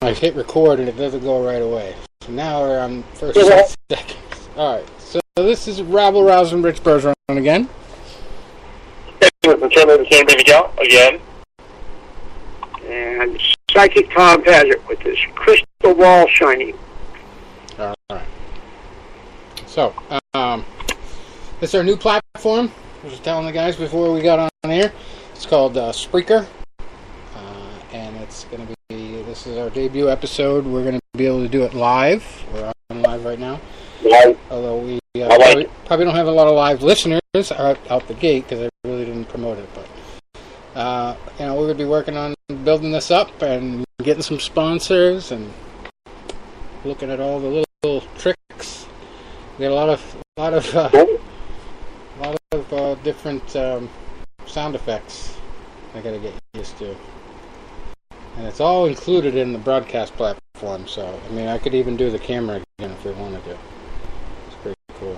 I hit record and it doesn't go right away. So now we're on first 6 seconds. Alright, so this is Rabble Rousing Rich Bergeron again. With the Chairman of the Chamber again. And Psychic Tom Paget with his crystal ball shining. Alright. So, this is our new platform. I was telling the guys before we got on air. It's called Spreaker. And it's going to be, this is our debut episode. We're going to be able to do it live. We're on live right now. Right. Although we probably don't have a lot of live listeners out the gate because I really didn't promote it. But, we're going to be working on building this up and getting some sponsors and looking at all the little tricks. We got a lot of different sound effects I got to get used to. And it's all included in the broadcast platform, so, I mean, I could even do the camera again if we wanted to. It's pretty cool.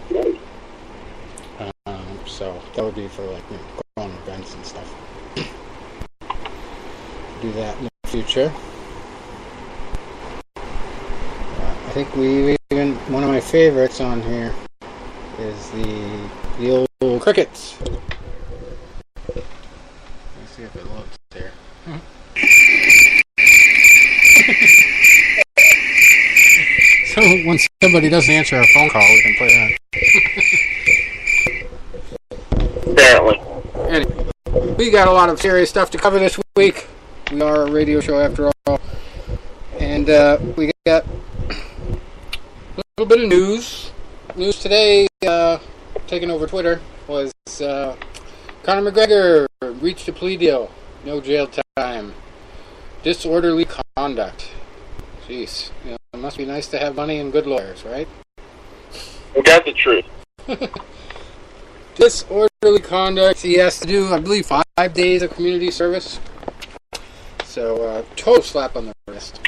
So, that would be for, like, going on events and stuff. Do that in the future. I think one of my favorites on here is the old crickets. Let's see if it looks there. So when somebody doesn't answer our phone call, we can play that. Apparently. Anyway, we got a lot of serious stuff to cover this week. We are a radio show after all. And we got a little bit of news. News today, taking over Twitter, was Conor McGregor reached a plea deal. No jail time. Disorderly conduct. Jeez. It must be nice to have money and good lawyers, right? That's the truth. Disorderly conduct. He has to do, I believe, 5 days of community service. So, total slap on the wrist.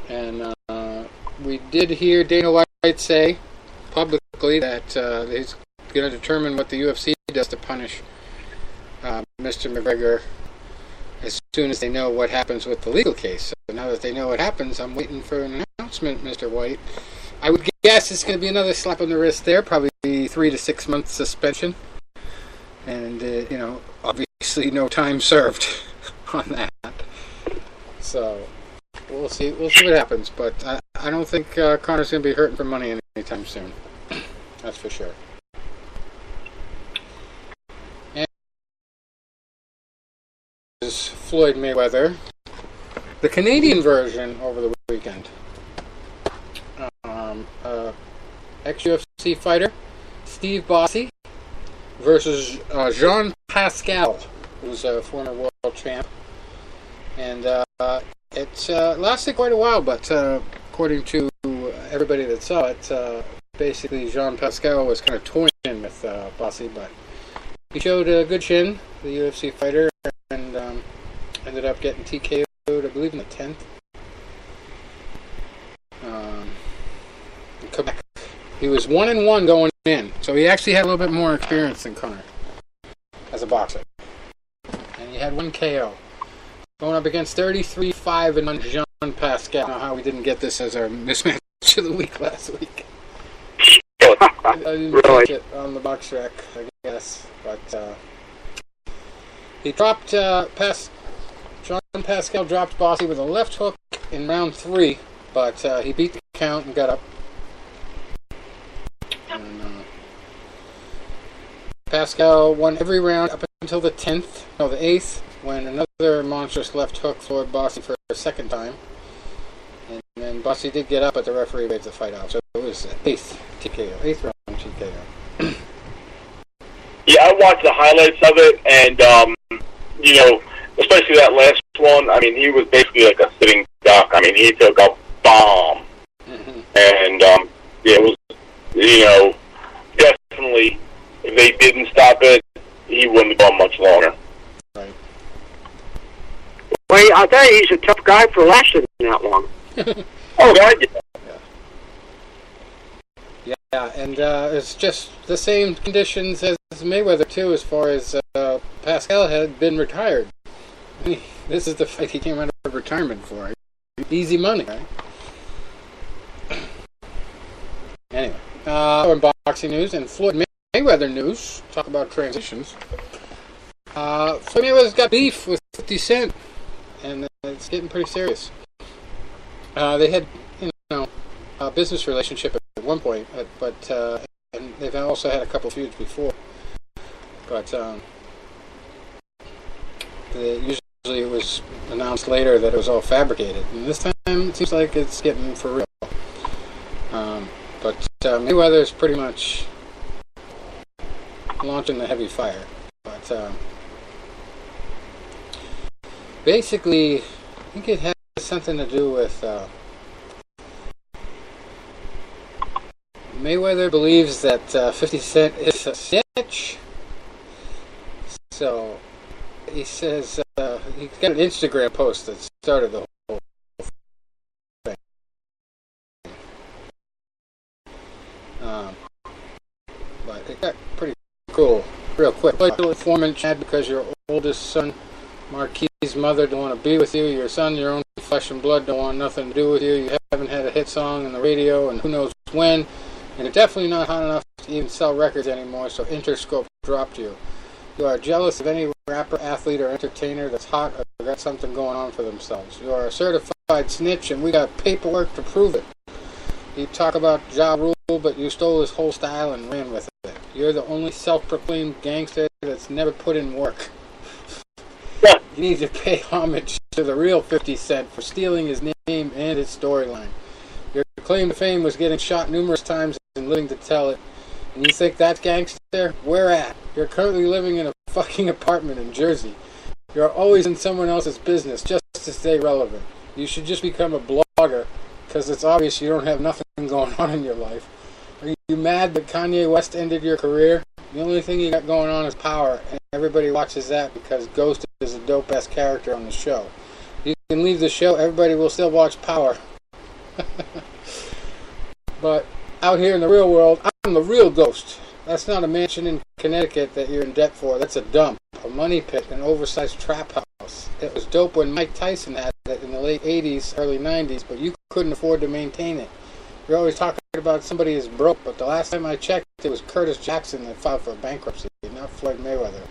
And we did hear Dana White say publicly that he's going to determine what the UFC does to punish Mr. McGregor as soon as they know what happens with the legal case. So now that they know what happens, I'm waiting for an announcement, Mr. White. I would guess it's going to be another slap on the wrist there, probably 3 to 6 months suspension. And, obviously no time served on that. So, we'll see what happens. But I don't think Conor's going to be hurting for money anytime soon. That's for sure. Is Floyd Mayweather, the Canadian version over the weekend. Ex-UFC fighter Steve Bossy versus Jean Pascal, who's a former world champ. And it lasted quite a while, but according to everybody that saw it, basically Jean Pascal was kind of toying with Bossy, but he showed a good chin, the UFC fighter, and ended up getting TKO'd, I believe, in the 10th. In Quebec. He was 1-1 going in, so he actually had a little bit more experience than Conor as a boxer. And he had 1 KO. Going up against 33-5 Jean Pascal. I don't know how we didn't get this as our mismatch of the week last week. I didn't catch it on the box track, I guess, but he dropped Jean Pascal dropped Bossy with a left hook in round 3, but he beat the count and got up. And Pascal won every round up until the 8th, when another monstrous left hook floored Bossy for a second time. And then Bossy did get up, but the referee waved the fight out. So it was 8th round TKO. Yeah, I watched the highlights of it, and, especially that last one, I mean, he was basically like a sitting duck. I mean, he took a bomb. Mm-hmm. And, it was, definitely, if they didn't stop it, he wouldn't have gone much longer. Right. Well, I'll tell you, he's a tough guy for lasting that long. Oh, God, yeah. Yeah, and it's just the same conditions as Mayweather, too, as far as Pascal had been retired. I mean, this is the fight he came out of retirement for. easy money, right? Anyway, in boxing news and Floyd Mayweather news, talk about transitions. Floyd Mayweather's got beef with 50 Cent, and it's getting pretty serious. They had, a business relationship at one point, but and they've also had a couple feuds before. But usually it was announced later that it was all fabricated, and this time it seems like it's getting for real. But Mayweather is pretty much launching the heavy fire. But basically, I think it has something to do with Mayweather believes that 50 Cent is a snitch. So he says he got an Instagram post that started the whole thing. But it got pretty cool real quick. Informant Chad, because your oldest son Marquis' mother don't want to be with you. Your son, your own flesh and blood, don't want nothing to do with you. You haven't had a hit song on the radio and who knows when. And you're definitely not hot enough to even sell records anymore, so Interscope dropped you. You are jealous of any rapper, athlete, or entertainer that's hot or got something going on for themselves. You are a certified snitch, and we got paperwork to prove it. You talk about Ja Rule, but you stole his whole style and ran with it. You're the only self-proclaimed gangster that's never put in work. You need to pay homage to the real 50 Cent for stealing his name and his storyline. Your claim to fame was getting shot numerous times and living to tell it. And you think that's gangster? Where at? You're currently living in a fucking apartment in Jersey. You're always in someone else's business just to stay relevant. You should just become a blogger, because it's obvious you don't have nothing going on in your life. Are you mad that Kanye West ended your career? The only thing you got going on is power, and everybody watches that because Ghost is a dope-ass character on the show. You can leave the show, everybody will still watch Power. But out here in the real world, I'm the real Ghost. That's not a mansion in Connecticut that you're in debt for. That's a dump, a money pit, an oversized trap house. It was dope when Mike Tyson had it in the late 80s, early 90s, but you couldn't afford to maintain it. You're always talking about somebody is broke, but the last time I checked, it was Curtis Jackson that filed for bankruptcy, not Floyd Mayweather.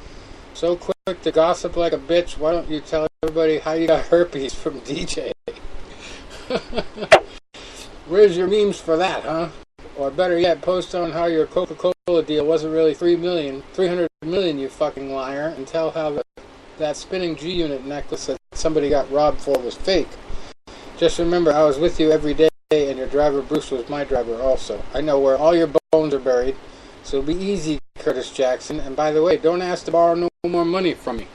So quick to gossip like a bitch, why don't you tell everybody how you got herpes from DJ? Where's your memes for that, huh? Or better yet, post on how your Coca-Cola deal wasn't really $300 million, you fucking liar, and tell how that spinning G-Unit necklace that somebody got robbed for was fake. Just remember, I was with you every day, and your driver Bruce was my driver also. I know where all your bones are buried, so be easy, Curtis Jackson. And by the way, don't ask to borrow no more money from me.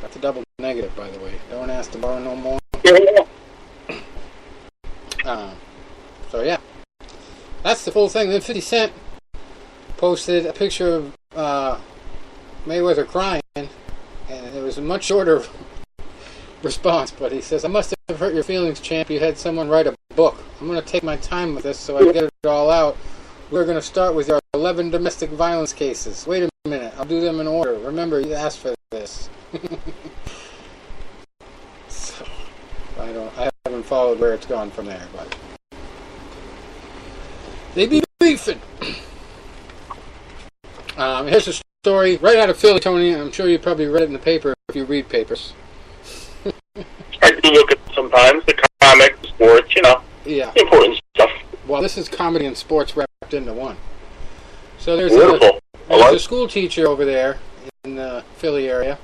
That's a double negative, by the way. Don't ask to borrow no more. So yeah, that's the full thing. Then 50 Cent posted a picture of Mayweather crying, and it was a much shorter response, but he says, I must have hurt your feelings, champ. You had someone write a book. I'm going to take my time with this so I get it all out. We're going to start with your 11 domestic violence cases. Wait a minute, I'll do them in order. Remember, you asked for this. So, I haven't followed where it's gone from there, but they be beefing. Here's a story right out of Philly, Tony. I'm sure you probably read it in the paper if you read papers. I do look at sometimes the comics, sports, yeah, important stuff. Well, this is comedy and sports wrapped into one. So there's a school teacher over there in the Philly area.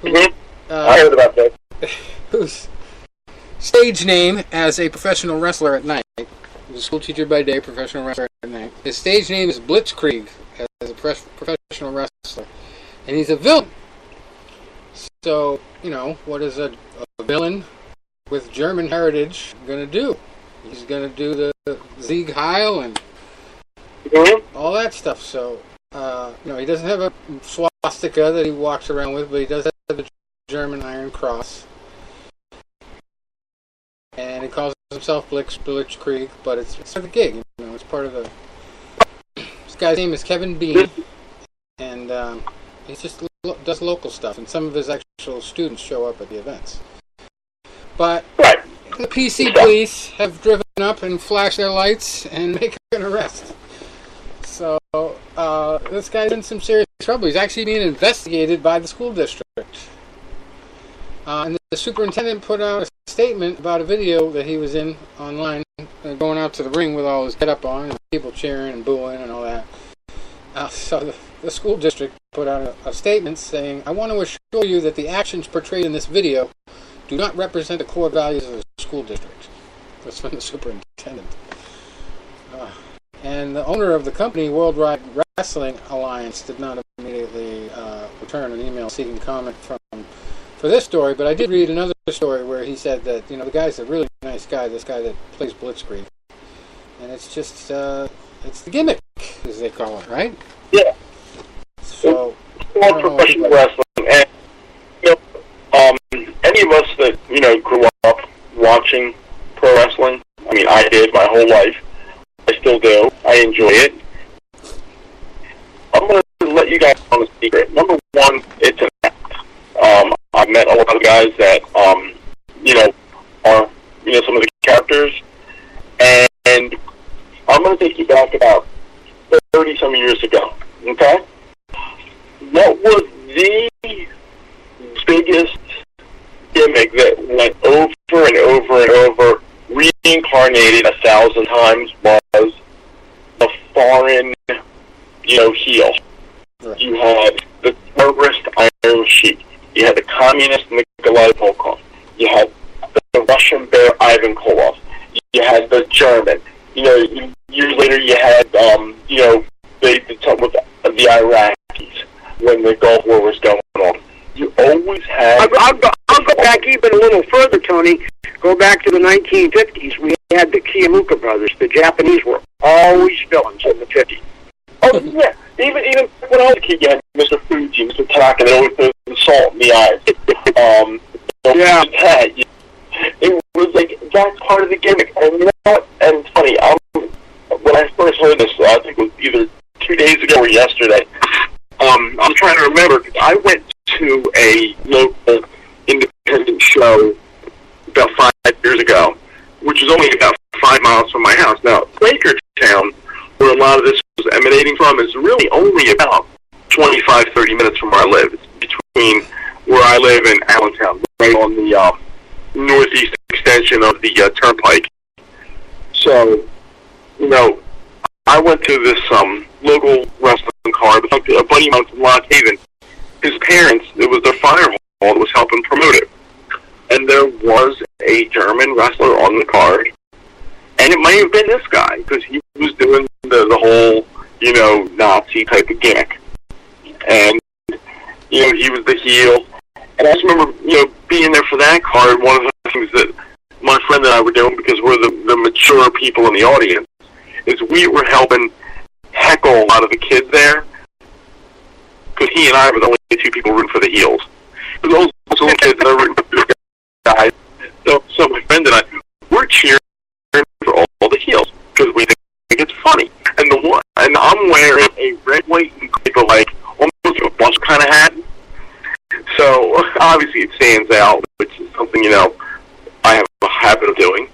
I heard about that. Whose stage name as a professional wrestler at night. He's a school teacher by day, professional wrestler at night. His stage name is Blitzkrieg as a professional wrestler. And he's a villain. So, what is a villain with German heritage going to do? He's going to do the Sieg Heil and all that stuff. So, he doesn't have a swastika that he walks around with, but he does have the German Iron Cross. And he calls himself Blitzkrieg, but it's part of the gig. It's part of the... This guy's name is Kevin Bean, and he's just does local stuff, and some of his actual students show up at the events. But Right. the PC police have driven up and flashed their lights and make an arrest. So this guy's in some serious trouble. He's actually being investigated by the school district. And the superintendent put out a statement about a video that he was in online, going out to the ring with all his get up on, and people cheering and booing and all that. So the school district put out a statement saying, "I want to assure you that the actions portrayed in this video do not represent the core values of the school district." That's from the superintendent. And the owner of the company, Worldwide Wrestling Alliance, did not immediately return an email seeking comment for this story, but I did read another story where he said that, the guy's a really nice guy, this guy that plays Blitzkrieg. And it's just, it's the gimmick, as they call it, right? Yeah. So, Well, professional wrestling, and any of us that grew up watching pro wrestling. I mean, I did my whole life. I still do. I enjoy it. I'm going to let you guys know a secret. Number one, it's an act. I've met a lot of guys that are some of the characters, and I'm going to take you back about 30 some years ago. Okay. What was the biggest gimmick that went over and over and over, reincarnated 1,000 times, was the foreign, heel. Right. You had the terrorist Iron Sheik. You had the communist Nikolai Volkov. You had the Russian bear Ivan Koloff. You had the German. Years later you had, they did something with the Iraqis when the Gulf War was going on. You always had... I'll go back even a little further, Tony. Go back to the 1950s. We had the Kiyomuka brothers. The Japanese were always villains in the 50s. Oh, yeah. Even when I was a kid, you had Mr. Fuji, Mr. Tanaka, they always threw the salt in the eyes. Yeah. It was like, that's part of the gimmick. And you know what? And it's funny, when I first heard this, I think it was either 2 days ago or yesterday, I'm trying to remember, because I went to a local independent show about 5 years ago, which is only about 5 miles from my house. Now, Quakertown, where a lot of this was emanating from, is really only about 25, 30 minutes from where I live. It's between where I live and Allentown, right on the northeast extension of the turnpike. So, I went to this local wrestling card. A buddy of mine from Lock Haven. His parents, it was their fire hall that was helping promote it. And there was a German wrestler on the card. And it might have been this guy, because he was doing the whole, Nazi type of gimmick. And, he was the heel. And I just remember, being there for that card. One of the things that my friend and I were doing, because we're the mature people in the audience, is we were helping heckle a lot of the kids there. Because he and I were the only two people rooting for the heels. Because those little kids that are rooting for the guys. So my friend and I, we're cheering for all the heels, because we think it's funny. And I'm wearing a red, white, and like almost a bus kind of hat. So obviously it stands out, which is something I have a habit of doing.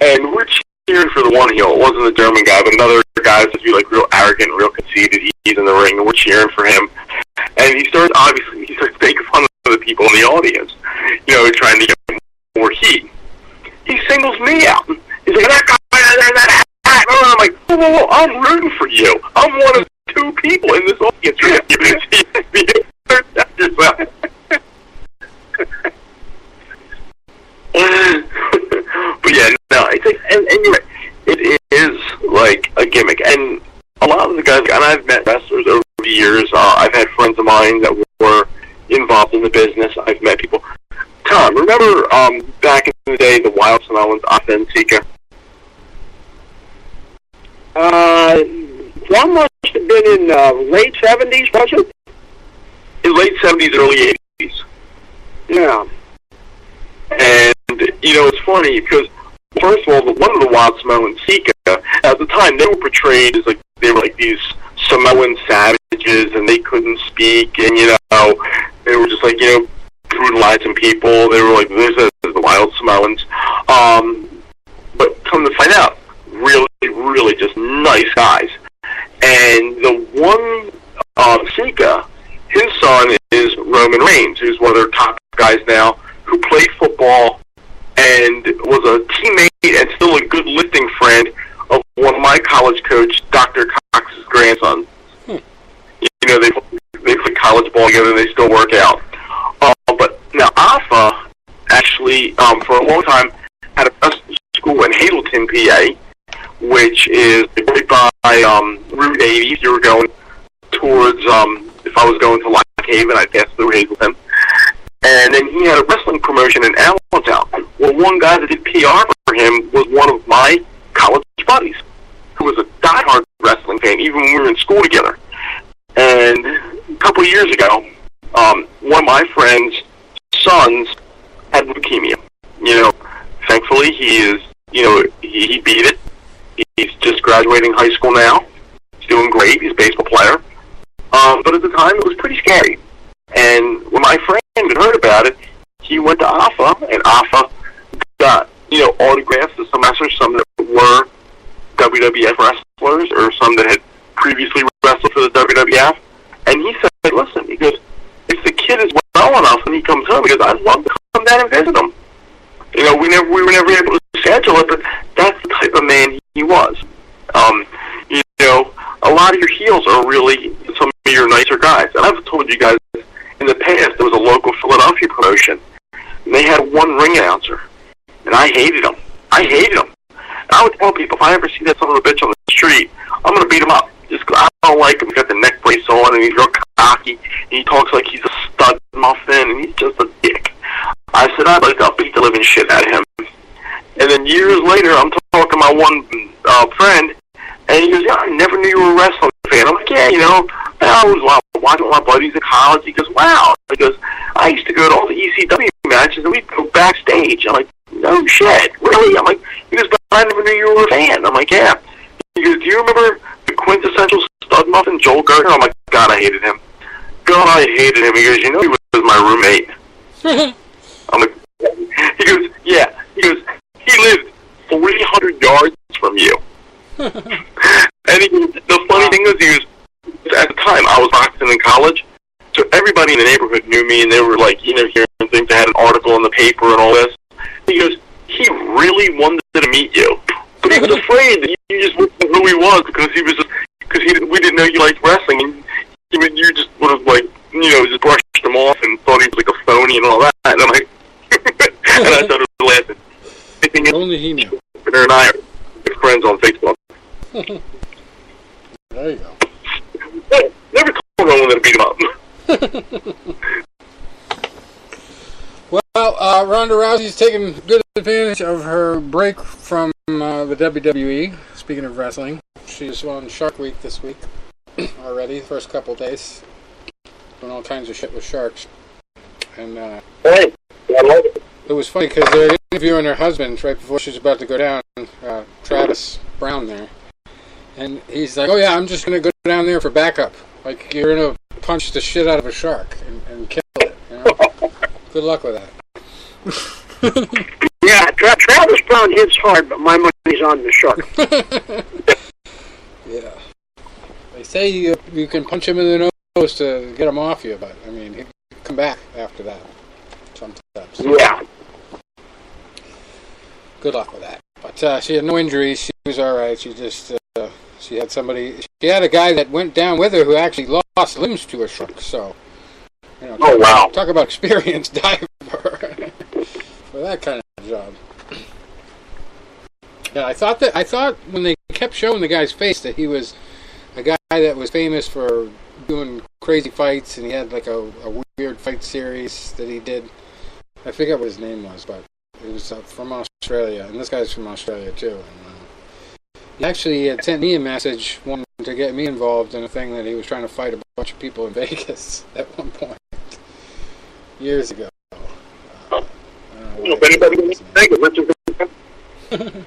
And we're cheering for the one heel. It wasn't the German guy, but another guy that's like real arrogant, real conceited. He's in the ring, and we're cheering for him. And he starts making fun of the people in the audience, trying to get more heat. He singles me out. He's like, that guy, that hat. And I'm like, whoa, I'm rooting for you. I'm one of 2 people in this audience. But yeah, no, it's like, and you're right. It is like a gimmick. And a lot of the guys, and I've met wrestlers over the years. I've had friends of mine that were involved in the business. I've met people. Tom, remember back in the day, the Wild Samoans, Authentica? One must have been in late 70s, was it? In late 70s, early 80s. Yeah. And, it's funny because, first of all, one of the Wild Samoans, Sika, at the time, they were portrayed as they were like these Samoan savages, and they couldn't speak, and, they were just like, brutalizing people. They were like, this is the wild Samoans. But come to find out, really, really just nice guys. And the one, Sika, his son is Roman Reigns, who's one of their top guys now, who played football and was a teammate and still a good lifting friend of one of my college coach, Dr. Cox's grandson. They play college ball together and they still work out. But now Alpha actually, for a long time, had a wrestling school in Hazleton, PA, which is right by Route 80. If you were going towards, if I was going to Lock Haven, I'd pass through Hazleton. And then he had a wrestling promotion in Allentown. Well, one guy that did PR for him was one of my college buddies, who was a diehard wrestling fan, even when we were in school together. And a couple of years ago, one of my friend's sons had leukemia. Thankfully he is, he beat it. He's just graduating high school now. He's doing great. He's a baseball player. But at the time, it was pretty scary. And when my friend had heard about it, he went to Alpha, and Alpha got, autographs of some wrestlers, some that were WWF wrestlers, or some that had previously wrestled for the WWF. And he said, listen, he goes, if the kid is well enough when he comes home, because I'd love to come down and visit him. We were never able to schedule it, but that's the type of man he was. A lot of your heels are really some of your nicer guys. And I've told you guys in the past, there was a local Philadelphia promotion, and they had one ring announcer, and I hated him. And I would tell people, if I ever see that son of a bitch on the street, I'm going to beat him up. I don't like him. He's got the neck brace on, and he's real cocky, and he talks like he's a stud muffin, and he's just a dick. I said, I'd like to beat the living shit out of him. And then years later, I'm talking to my one friend, and he goes, yeah, I never knew you were a wrestling fan. I'm like, yeah, I was watching my buddies in college. He goes, wow. He goes, I used to go to all the ECW matches, and we'd go backstage. I'm like, no shit, really? I'm like, he goes, but I never knew you were a fan. I'm like, yeah. He goes, do you remember the quintessential stud muffin, Joel Gertner? I'm like, God, I hated him. God, I hated him. He goes, he was my roommate. I'm like, he goes, yeah. He goes, he lived 300 yards from you. And the funny thing is, at the time, I was boxing in college, so everybody in the neighborhood knew me, and they were like, hearing things. I had an article in the paper and all this. He goes, he really wanted to meet you, but he was afraid that you just wouldn't know who he was because we didn't know you liked wrestling, and you just would have just brushed him off and thought he was like a phony and all that. And I'm like, and I started laughing. Only he knew. Her and I are good friends on Facebook. There you go. Never told no one to beat him up. Well, Ronda Rousey's taking good advantage of her break from the WWE. Speaking of wrestling, she's on Shark Week this week already, the first couple days. Doing all kinds of shit with sharks. And hey, I love it. It was funny because they were interviewing her husband right before she was about to go down, Travis Brown there. And he's like, oh yeah, I'm just going to go down there for backup. Like, you're going to punch the shit out of a shark and kill it. Good luck with that. Yeah, Travis Brown hits hard, but my money's on the shark. Yeah. They say you can punch him in the nose to get him off you, but, I mean, he'll come back after that sometimes. Yeah. Good luck with that. But she had no injuries. She was all right. She just... She had a guy that went down with her who actually lost limbs to a shark, so... Oh, wow. Talk about experienced diver for that kind of job. Yeah, I thought when they kept showing the guy's face that he was a guy that was famous for doing crazy fights, and he had like a weird fight series that he did. I forget what his name was, but it was from Australia, and this guy's from Australia too. And, he actually had sent me a message wanting to get me involved in a thing that he was trying to fight a bunch of people in Vegas at one point years ago. If anybody can think of it,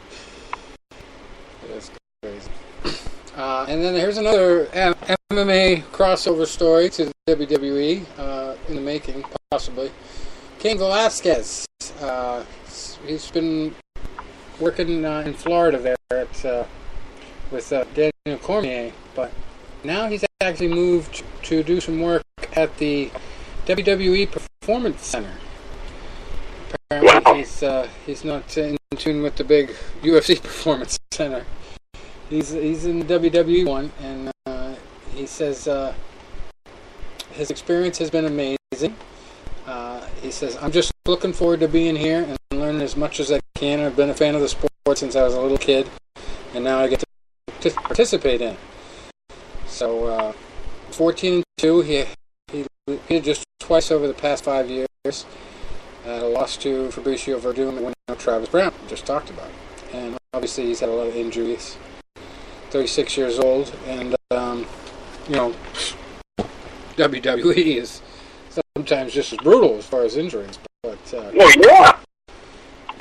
That's crazy. And then here's another MMA crossover story to the WWE in the making, possibly. Cain Velasquez. He's been working in Florida there with Daniel Cormier, but now he's actually moved to do some work at the WWE Performance Center. Apparently, he's not in tune with the big UFC Performance Center. He's in the WWE one, and he says his experience has been amazing. He says, I'm just looking forward to being here and learning as much as I can. I've been a fan of the sport since I was a little kid, and now I get to participate in it. So, 14-2, he competed just twice over the past 5 years. A loss to Fabricio Verdum and win Travis Brown, just talked about. And obviously he's had a lot of injuries. 36 years old, and, WWE is sometimes just as brutal as far as injuries, but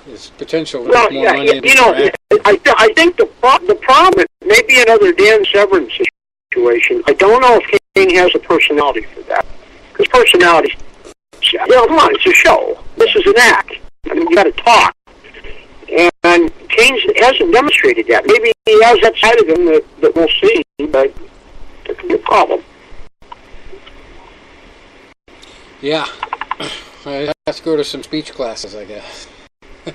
his potential is more money. I think the problem may be another Dan Severn situation. I don't know if Cain has a personality for that, because personality, come on, it's a show. This is an act. I mean, you got to talk, and Cain hasn't demonstrated that. Maybe he has that side of him that we'll see, but that could be a problem. Yeah, I have to go to some speech classes, I guess. Well,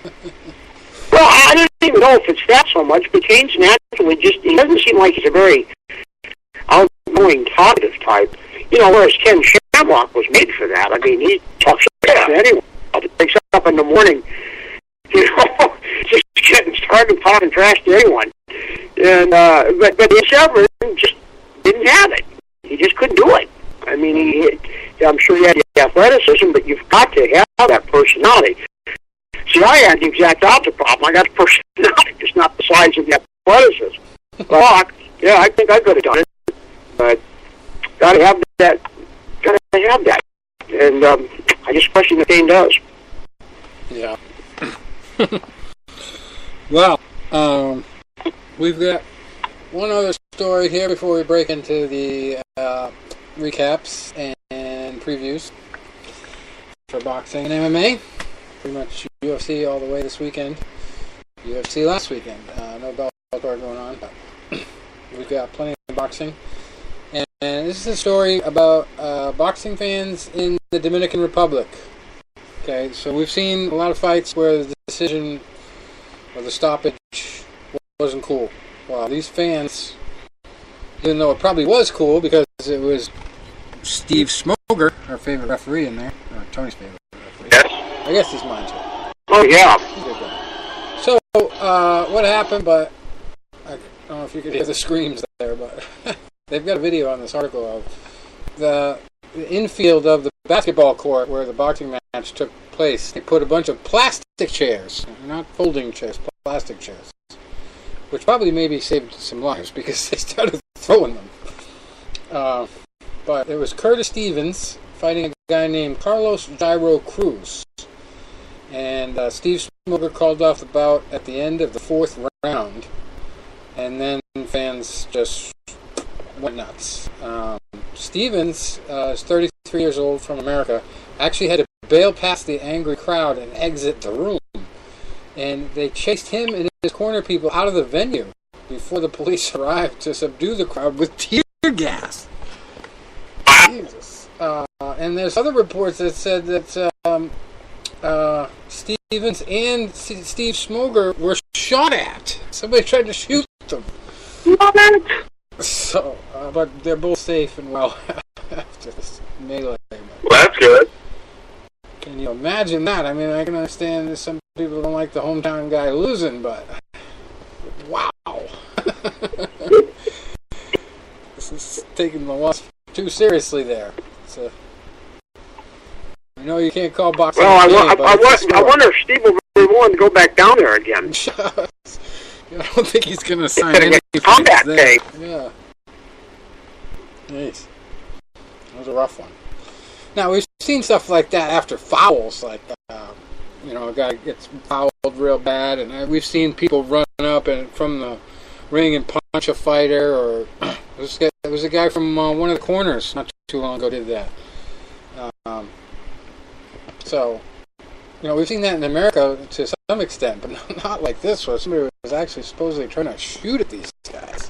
I don't even know if it's that so much, but Cain's naturally he doesn't seem like he's a very outgoing, talkative type. Whereas Ken Shamrock was made for that. I mean, he talks to anyone. He wakes up in the morning, just getting started talking trash to anyone. And but Severn just didn't have it. He just couldn't do it. I mean, I'm sure he had the athleticism, but you've got to have that personality. See, I had the exact opposite problem. I got the personality, just not the size of the athleticism. But, I think I could have done it, but got to have that. Got to have that, and I just question if Cain does. Yeah. Well, we've got one other story here before we break into the recaps and previews for boxing and MMA. Pretty much UFC all the way this weekend. UFC last weekend. No Bellator going on, but we've got plenty of boxing. And this is a story about boxing fans in the Dominican Republic. Okay, so we've seen a lot of fights where the decision or the stoppage wasn't cool. Well, these fans, even though it probably was cool because it was Steve Smoger, our favorite referee in there, or Tony's favorite referee. Yes. I guess he's mine too. Oh, yeah. So, what happened, but I don't know if you could hear the screams there, but they've got a video on this article of the infield of the basketball court where the boxing match took place. They put a bunch of plastic chairs, not folding chairs, plastic chairs, which probably maybe saved some lives because they started throwing them. But it was Curtis Stevens fighting a guy named Carlos Gyro Cruz. And Steve Smoger called off the bout at the end of the fourth round. And then fans just went nuts. Stevens is 33 years old, from America, actually had to bail past the angry crowd and exit the room. And they chased him and his corner people out of the venue before the police arrived to subdue the crowd with tear gas. Jesus. And there's other reports that said that Stevens and Steve Smoger were shot at. Somebody tried to shoot them. So, but they're both safe and well after this melee. Well, that's good. Can you imagine that? I mean, I can understand that some people don't like the hometown guy losing, but wow. This is taking the loss too seriously there. So, I know you can't call boxing. Well, I wonder if Steve will be willing to go back down there again. I don't think he's going to sign any combat there. tape. Yeah. Nice. That was a rough one. Now, we've seen stuff like that after fouls, like, a guy gets fouled real bad, and we've seen people run up and from the ring and punch a fighter, or it was a guy from one of the corners not too long ago did that. So, we've seen that in America to some extent, but not like this, where somebody was actually supposedly trying to shoot at these guys.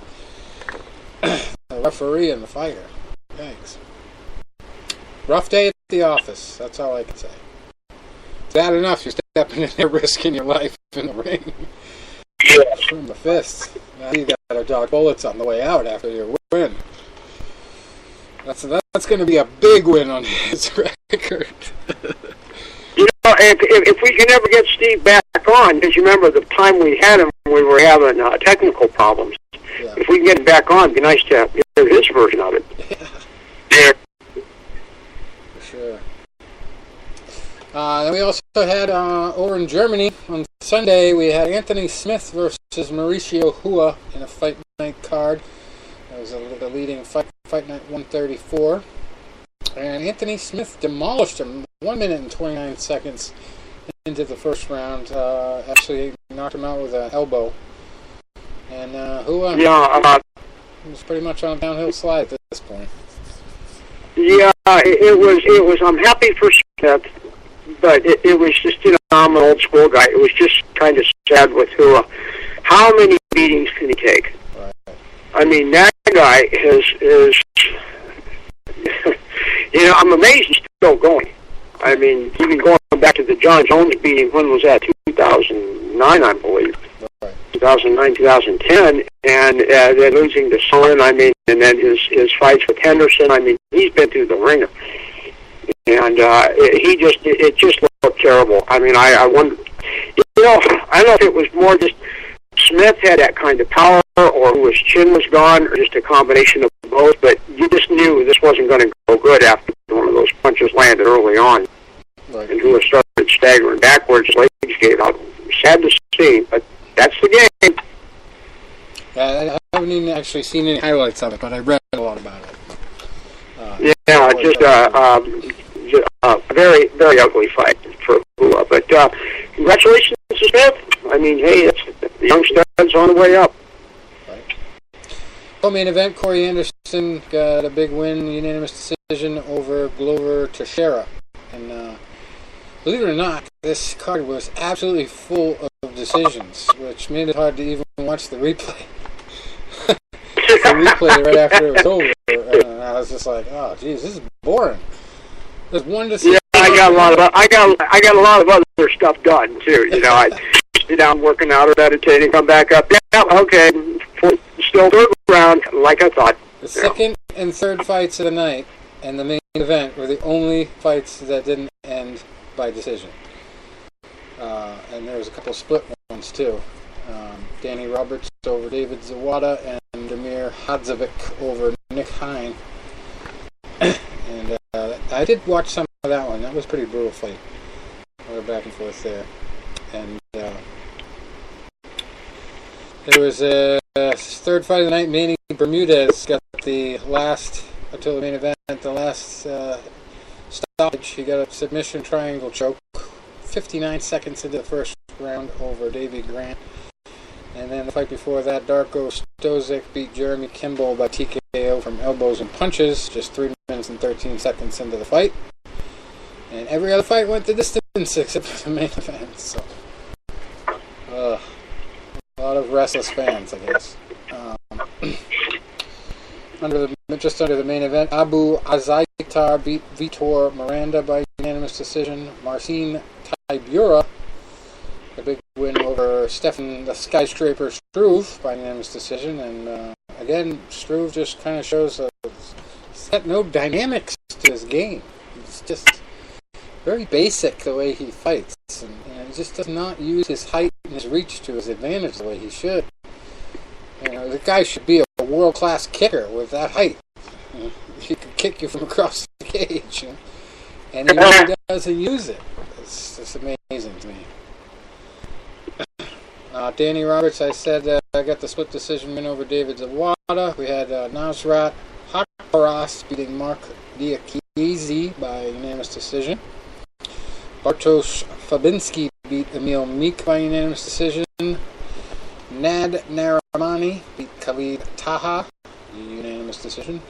The referee and the fighter. Thanks. Rough day at the office. That's all I can say. It's bad enough you're stepping in there risking your life in the ring. Yeah. From the fists. Now you got to dodge bullets on the way out after your win. That's going to be a big win on his record. If we can ever get Steve back on, because you remember the time we had him, we were having technical problems. Yeah. If we can get him back on, it'd be nice to hear his version of it. Yeah. For sure. Then we also had, over in Germany, on Sunday, we had Anthony Smith versus Mauricio Rua in a Fight Night card. That was the leading Fight Night 134. And Anthony Smith demolished him 1 minute and 29 seconds into the first round. Actually knocked him out with an elbow. And Rua was pretty much on a downhill slide at this point. Yeah, it was. I'm happy for Smith, but it was just, I'm an old school guy. It was just kind of sad with Rua. How many beatings can he take? Right. I mean, that guy is I'm amazed he's still going. I mean, even going back to the John Jones beating, when was that? 2009, I believe. Right. 2009, 2010, and then losing to Son, and then his fights with Henderson. He's been through the ringer. And it just looked terrible. I wonder, I don't know if it was more just Smith had that kind of power, or his chin was gone, or just a combination of both, but you just knew this wasn't going to go good after one of those punches landed early on. Right. And Rua started staggering backwards, legs gave out. Sad to see, but that's the game. I haven't even actually seen any highlights of it, but I read a lot about it. Just a very, very ugly fight for Rua. But congratulations to Smith. Hey, the young stud's on the way up. Main event, Corey Anderson got a big win, unanimous decision over Glover Teixeira. And believe it or not, this card was absolutely full of decisions, which made it hard to even watch the replay. The replay right after it was over, and I was just like, "Oh, geez, this is boring." There's one decision. Yeah, I got a lot of other stuff done too. I sit down working out or meditating, come back up. Yeah, okay. Still third round, like I thought. The second and third fights of the night and the main event were the only fights that didn't end by decision. And there was a couple split ones too. Danny Roberts over David Zawada and Damir Hadzovic over Nick Hine. And I did watch some of that one. That was a pretty brutal fight. We were back and forth there. And there was a third fight of the night. Manny Bermudez got the last, until the main event, the last stoppage. He got a submission triangle choke 59 seconds into the first round over Davey Grant. And then the fight before that, Darko Stozic beat Jeremy Kimball by TKO from elbows and punches just 3 minutes and 13 seconds into the fight. And every other fight went the distance except for the main event. So, a lot of restless fans, I guess. Just under the main event, Abu Azaitar beat Vitor Miranda by unanimous decision. Marcin Tybura, a big win over Stefan the Skyscraper Struve by unanimous decision. And again, Struve just kind of shows he's got no dynamics to his game. It's just very basic the way he fights. And he just does not use his height and his reach to his advantage the way he should. The guy should be a world-class kicker with that height. He could kick you from across the cage. And he really doesn't use it. It's just amazing to me. Danny Roberts, I said, I got the split decision win over David Zawada. We had Nasrat Haqparast beating Mark Diakiese by unanimous decision. Bartosz Fabinski beat Emil Meek by unanimous decision. Nad Armani beat Khalid Taha, unanimous decision.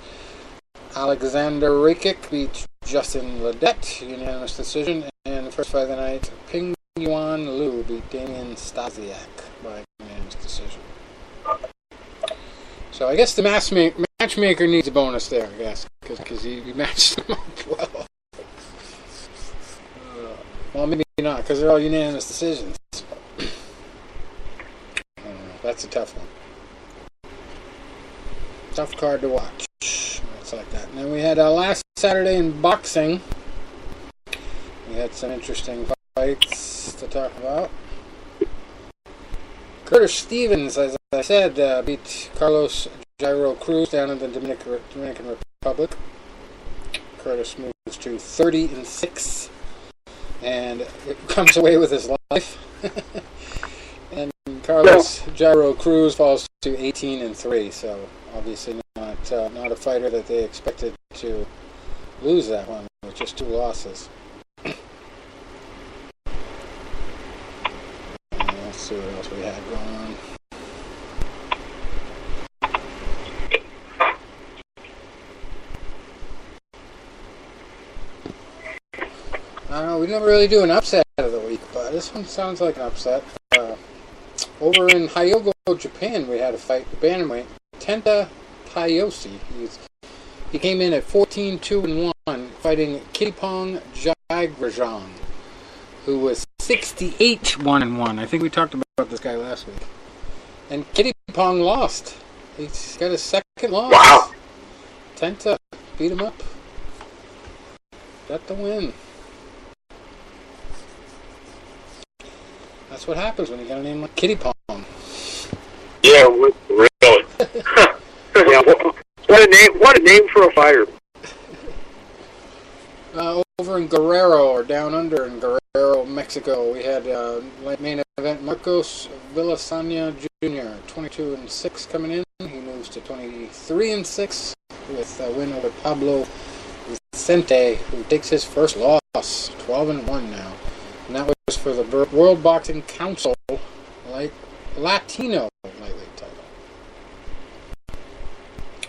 Alexander Rakic beat Justin Ledet, unanimous decision. And the first fight of the night, Ping Yuan Liu beat Damian Stasiak by unanimous decision. So I guess the matchmaker needs a bonus there, I guess, because he matched them up well. Well, maybe not, because they're all unanimous decisions. That's a tough one. Tough card to watch. It's like that. And then we had last Saturday in boxing. We had some interesting fights to talk about. Curtis Stevens, as I said, beat Carlos Jairo Cruz down in the Dominican Republic. Curtis moves to 30-6 and comes away with his life. And Carlos Jairo Cruz falls to 18-3, so obviously not a fighter that they expected to lose that one with just 2 losses. Let's see what else we had going on. I don't know, we never really do an upset of the week, but this one sounds like an upset. Over in Hyogo, Japan, we had a fight, bantamweight, Tenta Tayoshi. He came in at 14-2-1, fighting Kittipong Jaigrajong, who was 68-1-1. I think we talked about this guy last week. And Kittipong lost. He's got his second loss. Wow. Tenta beat him up. Got the win. That's what happens when you got a name like Kittipong. Yeah, really. Yeah, what a name for a fighter. Over in Guerrero, or down under in Guerrero, Mexico, we had main event Marcos Villasana Jr., 22-6 coming in. He moves to 23-6 with a win over Pablo Vicente, who takes his first loss, 12-1 now. And that was for the World Boxing Council Latino lightweight title.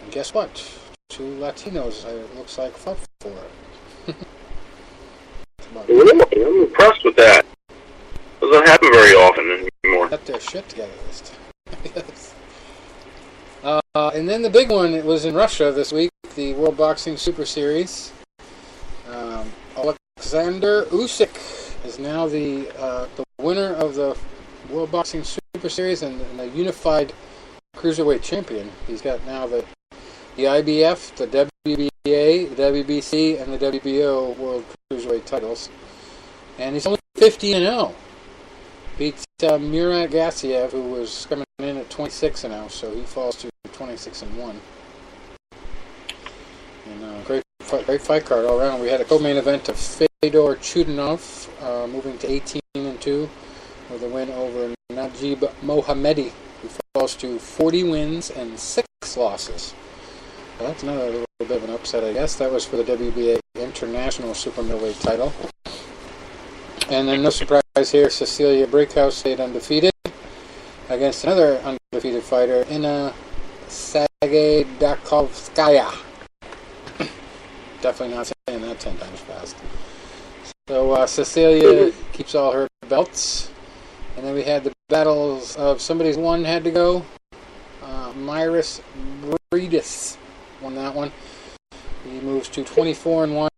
And guess what? 2 Latinos, it looks like, fought for it. Really? I'm impressed with that. Doesn't happen very often anymore. Got their shit together this time. Yes. And then the big one, it was in Russia this week, the World Boxing Super Series. Alexander Usyk is now the winner of the World Boxing Super Series and the unified cruiserweight champion. He's got now the IBF, the WBA, the WBC, and the WBO World Cruiserweight titles. And he's only 15-0. Beats Murat Gassiev, who was coming in at 26-0, so he falls to 26-1. And great fight card all around. We had a co-main event of Fedor Chudanov moving to 18-2 with a win over Najib Mohammedi, who falls to 40 wins and 6 losses. Well, that's another little bit of an upset, I guess. That was for the WBA International Super Middleweight title. And then no surprise here, Cecilia Breakhouse stayed undefeated against another undefeated fighter, Inna Sagaidakovskaya. Definitely not saying that 10 times fast. So Cecilia keeps all her belts. And then we had the battles of somebody's one had to go. Myris Bredis won that one. He moves to 24-1.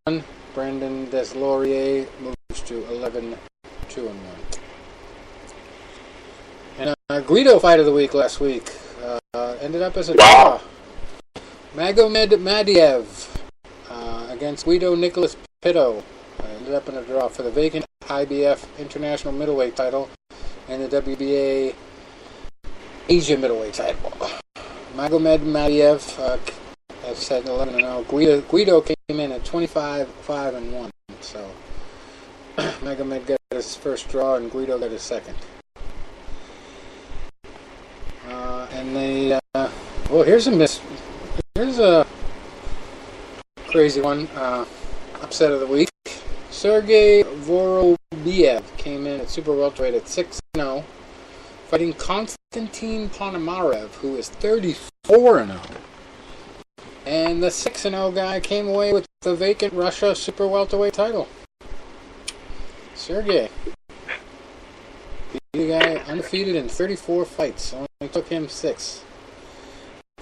Brandon Deslauriers moves to 11-2-1. And Guido fight of the week last week ended up as a draw. Magomed Madiev against Guido Nicholas Pitto ended up in a draw for the vacant IBF International Middleweight title and the WBA Asia Middleweight title. Magomed Madiev, I've said 11-0. Guido came in at 25-5-1. So Magomed got his first draw and Guido got his second. And they, well, here's a crazy one. Upset of the week. Sergey Vorobiev came in at super welterweight at 6-0, fighting Konstantin Konstantin Ponomarev, who is 34-0. And the 6-0 guy came away with the vacant Russia super welterweight title. Sergey. The guy undefeated in 34 fights. Only took him 6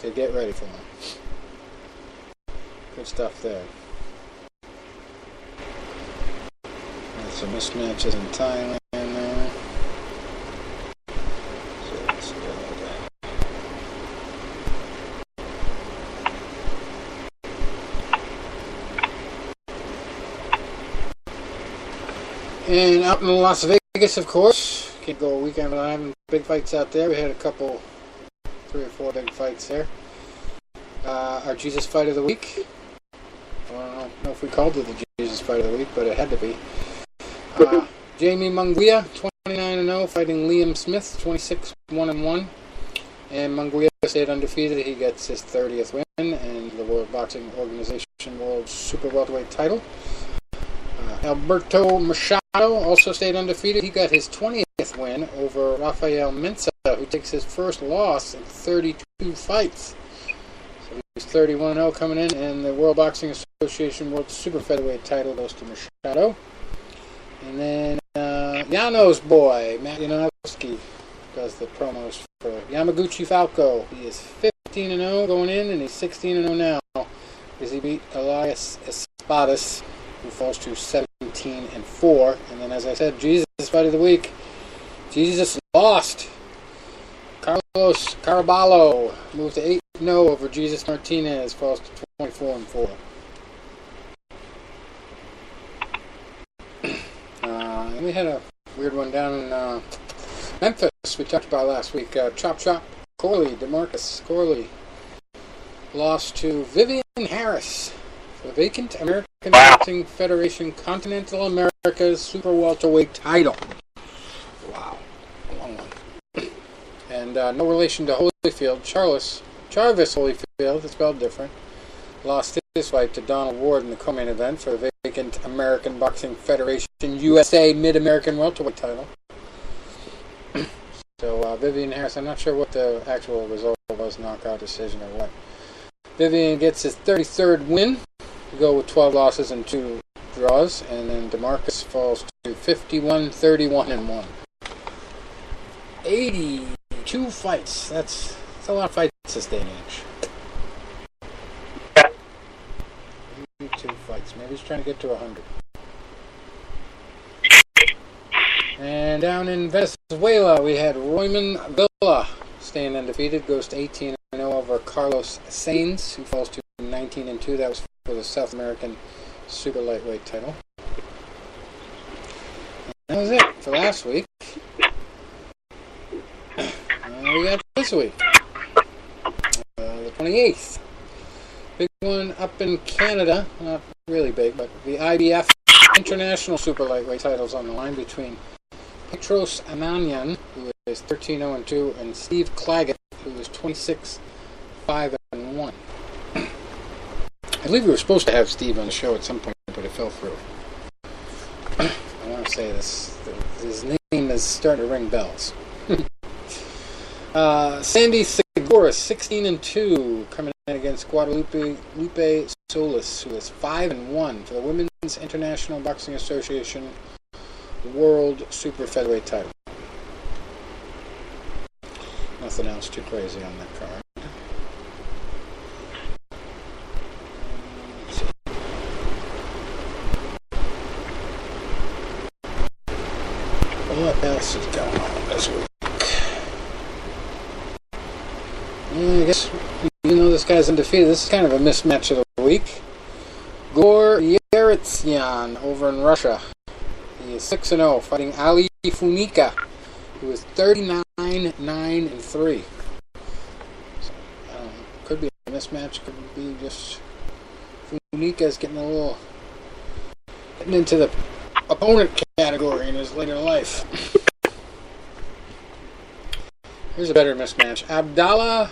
to get ready for him. Good stuff there. There's some mismatches in Thailand there. So let's go. And out in Las Vegas, of course, can't go a weekend without having big fights out there. We had a couple, 3 or 4 big fights there. Our Jesus Fight of the Week. I don't know if we called it the Jesus Fight of the Week, but it had to be. Jamie Munguia, 29-0, fighting Liam Smith, 26-1-1. And Munguia stayed undefeated. He gets his 30th win and the World Boxing Organization World Super Welterweight title. Alberto Machado also stayed undefeated. He got his 20th win over Rafael Mensa, who takes his first loss in 32 fights. So he's 31-0 coming in, and the World Boxing Association World Super Featherweight title goes to Machado. And then Yano's boy, Matt Yanowski, does the promos for Yamaguchi Falco. He is 15-0 going in, and he's 16-0 now, because he beat Elias Espadas, who falls to 17-4. And then, as I said, Jesus Fight of the Week. Jesus lost. Carlos Caraballo moved to 8-0 over Jesus Martinez, falls to 24-4. And we had a weird one down in Memphis we talked about last week. Chop Corley, DeMarcus Corley, lost to Vivian Harris. The vacant American Boxing Federation Continental America's Super Welterweight title. Wow. Long one. And no relation to Holyfield. Jarvis Holyfield, it's spelled different, lost his fight to Donald Ward in the co-main event for the vacant American Boxing Federation USA Mid-American Welterweight title. So Vivian Harris, I'm not sure what the actual result was, knockout decision or what. Vivian gets his 33rd win. Go with 12 losses and 2 draws, and then DeMarcus falls to 51-31-1. 82 fights. That's a lot of fights this day and age. 82 fights. Maybe he's trying to get to 100. And down in Venezuela, we had Royman Villa staying undefeated, goes to 18-0 over Carlos Sainz, who falls to 19-2. That was for the South American Super Lightweight title. And that was it for last week. We got this week. The 28th. Big one up in Canada. Not really big, but the IBF International Super Lightweight titles on the line between Petros Ananyan, who is 13-0-2, and Steve Claggett, who is 26-5-1. I believe we were supposed to have Steve on the show at some point, but it fell through. I want to say this. His name is starting to ring bells. Sandy Segura, 16-2, coming in against Guadalupe Solis, who is 5-1 for the Women's International Boxing Association World Super Featherweight title. Nothing else too crazy on that card. What else is going on this week? Yeah, I guess, even though this guy's undefeated, this is kind of a mismatch of the week. Gor Yeritsyan over in Russia. He is 6-0, fighting Ali Funika, who is 39-9-3. So, could be a mismatch, could be just Funika's getting into the opponent category in his later life. Here's a better mismatch. Abdallah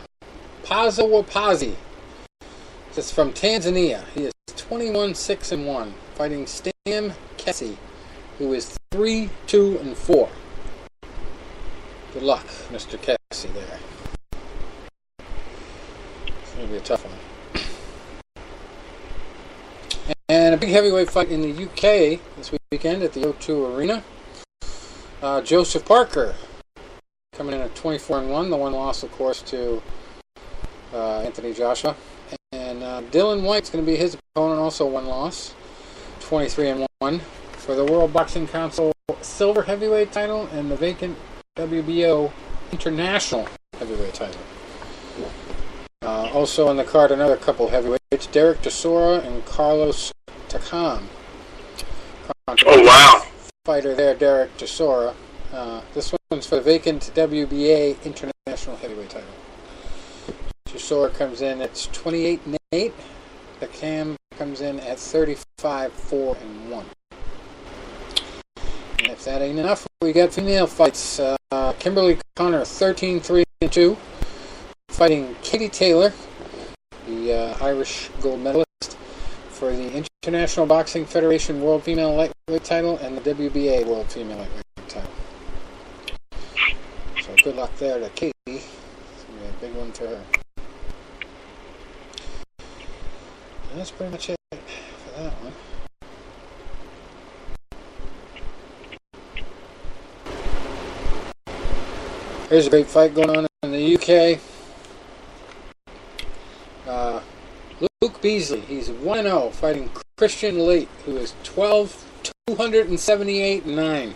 Pazawapazi. This is from Tanzania. He is 21-6-1, fighting Stam Kessie, who is 3-2-4. Good luck, Mr. Kessie. see there. It's going to be a tough one. And a big heavyweight fight in the UK this weekend at the O2 Arena. Joseph Parker coming in at 24-1. The one loss, of course, to Anthony Joshua. And Dylan White's going to be his opponent, also one loss, 23-1 for the World Boxing Council silver heavyweight title and the vacant WBO international heavyweight title. Also on the card, another couple heavyweights, Derek Chisora and Carlos Takam. Oh, wow. Fighter there, Derek Chisora. This one's for the vacant WBA international heavyweight title. Chisora comes in at 28-8. Takam comes in at 35-4-1. And if that ain't enough, we got female fights. Kimberly Connor, 13-3-2, fighting Katie Taylor, the Irish gold medalist, for the International Boxing Federation World Female Lightweight title and the WBA World Female Lightweight title. So good luck there to Katie. It's going to be a big one for her. And that's pretty much it for that one. Here's a great fight going on in the UK. Luke Beasley, he's 1-0, fighting Christian Late, who is 278-9.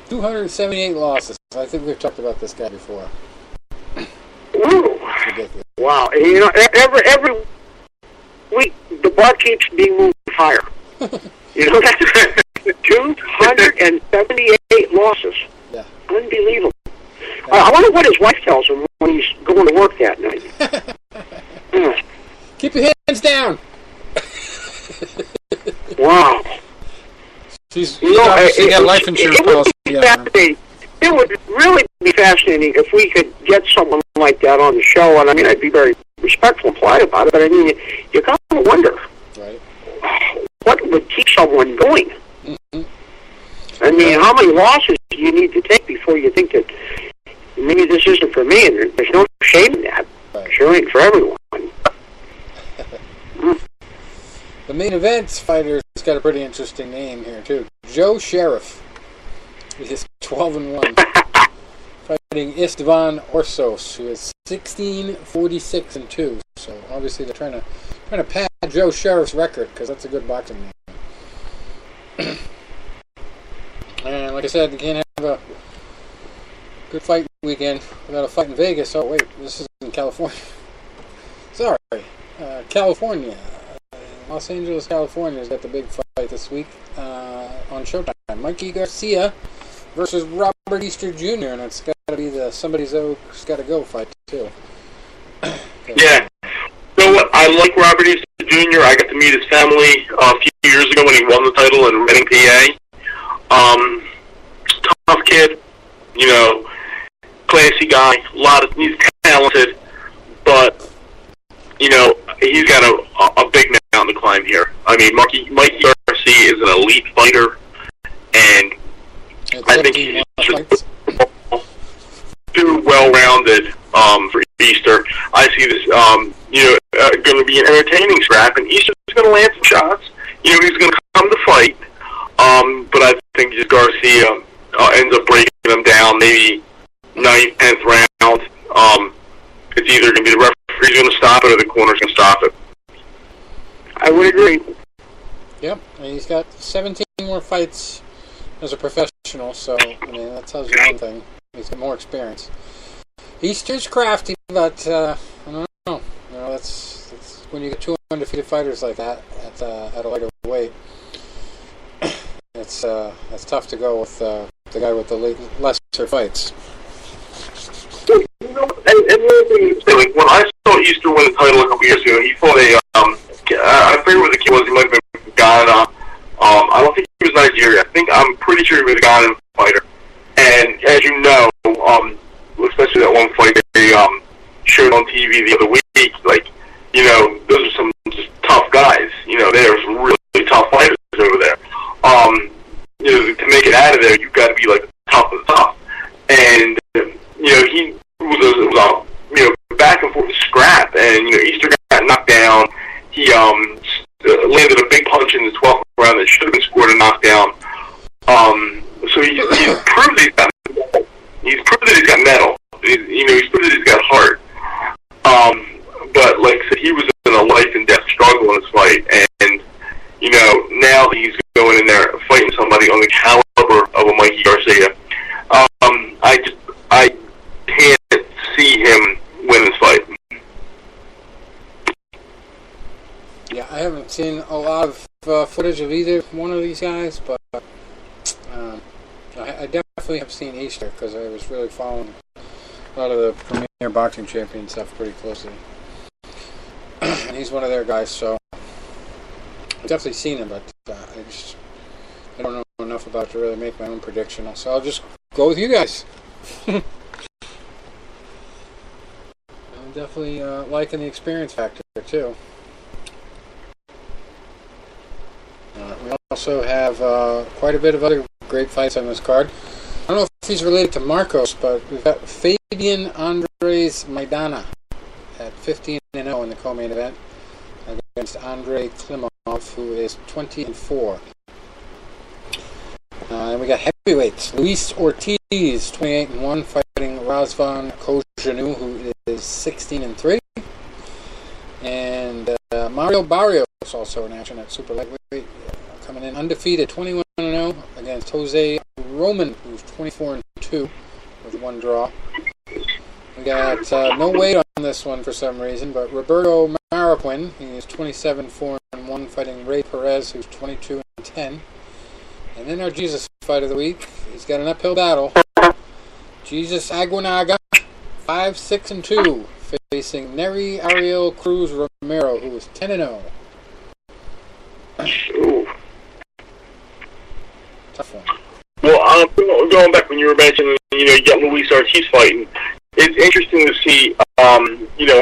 278 losses. I think we've talked about this guy before. It's ridiculous. Wow. You know, every week the bar keeps being moved higher. You know, that's 278 losses. Yeah. Unbelievable. I wonder what his wife tells him when he's going to work that night. Keep your hands down. Wow. She's obviously got life insurance policy. It would really be fascinating if we could get someone like that on the show. And I mean, I'd be very respectful and polite about it. But I mean, you got to wonder, right, what would keep someone going? Mm-hmm. I mean, how many losses do you need to take before you think that maybe this isn't for me? And there's no shame in that. Right. Sure ain't for everyone. The main event fighter's got a pretty interesting name here too. Joe Sheriff. He's 12-1, fighting Istvan Orsos, who is 16-46-2. So obviously they're trying to pad Joe Sheriff's record because that's a good boxing name. And like I said, you can't have a good fight weekend without a fight in Vegas. Oh wait, this is in California. Sorry, California. Los Angeles, California's got the big fight this week on Showtime. Mikey Garcia versus Robert Easter Jr. and it's got to be the somebody's got to go fight too. Okay. Yeah. You know what? I like Robert Easter Jr. I got to meet his family a few years ago when he won the title in Reading, PA. Tough kid, you know, classy guy. He's talented, but you know he's got a big mountain to climb here. I mean, Mikey Garcia is an elite fighter, and I think he's just too well-rounded for Easter. I see this, going to be an entertaining scrap, and Easter's going to land some shots. You know, he's going to come to fight, but I think just Garcia ends up breaking him down, maybe 9th, 10th round. It's either going to be the referee's going to stop it or the corner's going to stop it. I would agree. Yep, and he's got 17 more fights as a professional, so I mean that tells you one thing. He's got more experience. Easter's crafty, but I don't know. You know, that's when you get two undefeated fighters like that at a lighter weight. It's tough to go with the guy with the lesser fights. You know, and like when I saw Easter win the title a couple years ago, he fought I forget what the kid was. He might have been Ghana. I don't think he was Nigeria. I'm pretty sure he was a Ghanaian fighter. And as you know, especially that one fight they showed on TV the other week, like, you know, those are some just tough guys. You know, there are some really tough fighters over there. You know, to make it out of there, you've got to be like tough as tough. footage of either one of these guys, but I definitely have seen Easter because I was really following a lot of the Premier Boxing Champion stuff pretty closely. And he's one of their guys, so I've definitely seen him, but I don't know enough about it to really make my own prediction. So I'll just go with you guys. I'm definitely liking the experience factor, too. We also have quite a bit of other great fights on this card. I don't know if he's related to Marcos, but we've got Fabian Andres Maidana at 15-0 in the co-main event against Andrei Klimov, who is 20-4. And we got heavyweights. Luis Ortiz, 28-1, fighting Razvan Kojanu, who is 16-3. And Mario Barrios also in action at super lightweight, coming in undefeated, 21-0 against Jose Roman, who's 24-2 with one draw. We got no weight on this one for some reason, but Roberto Marroquin, he is 27-4-1, fighting Ray Perez, who's 22-10. And then our Jesus fight of the week, he's got an uphill battle. Jesus Aguinaga, 5-6-2, facing Neri Ariel Cruz Romero, who is 10-0. Tough one. Well, going back when you were mentioning, you got Luis Ortiz fighting. It's interesting to see,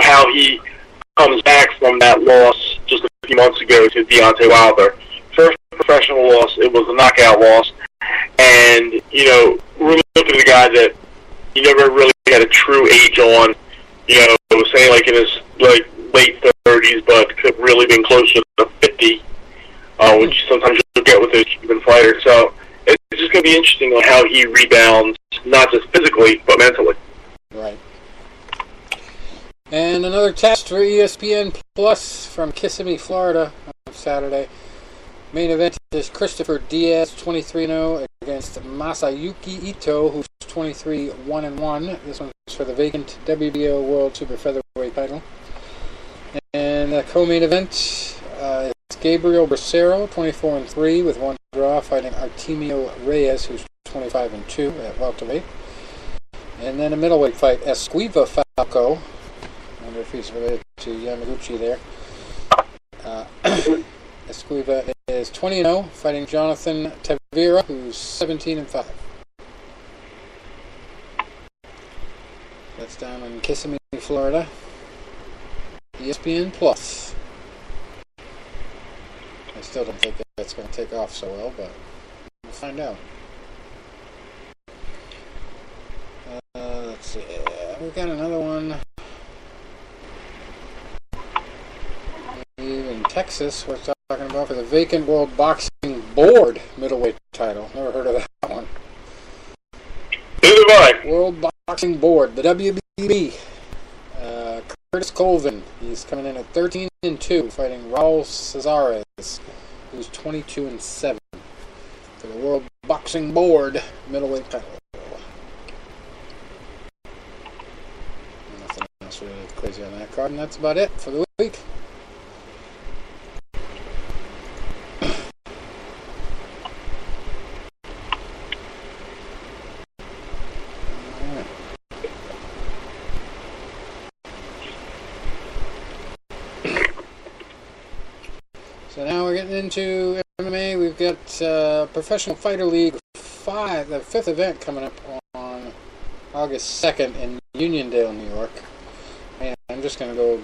how he comes back from that loss just a few months ago to Deontay Wilder. First professional loss, it was a knockout loss, and we're looking at a guy that you never really had a true age on. Saying like in his late 30s, but could really been closer to 50, which sometimes you'll get with those Cuban fighters. So it's just going to be interesting on how he rebounds, not just physically but mentally. Right. And another test for ESPN Plus from Kissimmee, Florida on Saturday. Main event is Christopher Diaz, 23-0, against Masayuki Ito, who's 23-1-1. This one's for the vacant WBO World Super Featherweight title. And the co-main event is Gabriel Bracero, 24-3, with one draw, fighting Artemio Reyes, who's 25-2 at welterweight. And then a middleweight fight, Esquiva Falco. I wonder if he's related to Yamaguchi there. Esquiva is 20-0, fighting Jonathan Tavira, who's 17-5. That's down in Kissimmee, Florida. ESPN Plus. I still don't think that's going to take off so well, but we'll find out. Let's see. We've got another one. In Texas, we're talking about for the vacant World Boxing Board middleweight title. Never heard of that one. Neither have I. World Boxing Board, the WBB. Curtis Colvin, he's coming in at 13-2, fighting Raul Cesares, who's 22-7 for the World Boxing Board middleweight title. Nothing else really crazy on that card, and that's about it for the week. So now we're getting into MMA. We've got Professional Fighter League 5, the 5th event coming up on August 2nd in Uniondale, New York. And I'm just going to go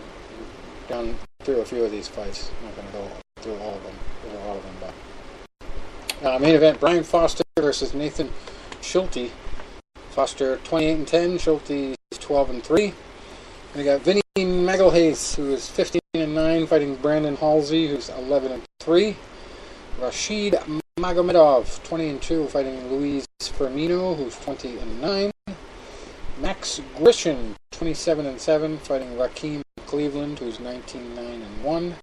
down through a few of these fights. I'm not going to go through all of them. But main event, Brian Foster versus Nathan Schulte. Foster 28-10, Schulte 12-3. And we got Vinny Magalhaes, who is 15-9, fighting Brandon Halsey, who's 11-3. Rashid Magomedov, 20-2, fighting Luis Firmino, who's 20-9. Max Grishin, 27-7, fighting Rakeem Cleveland, who's 19-9-1.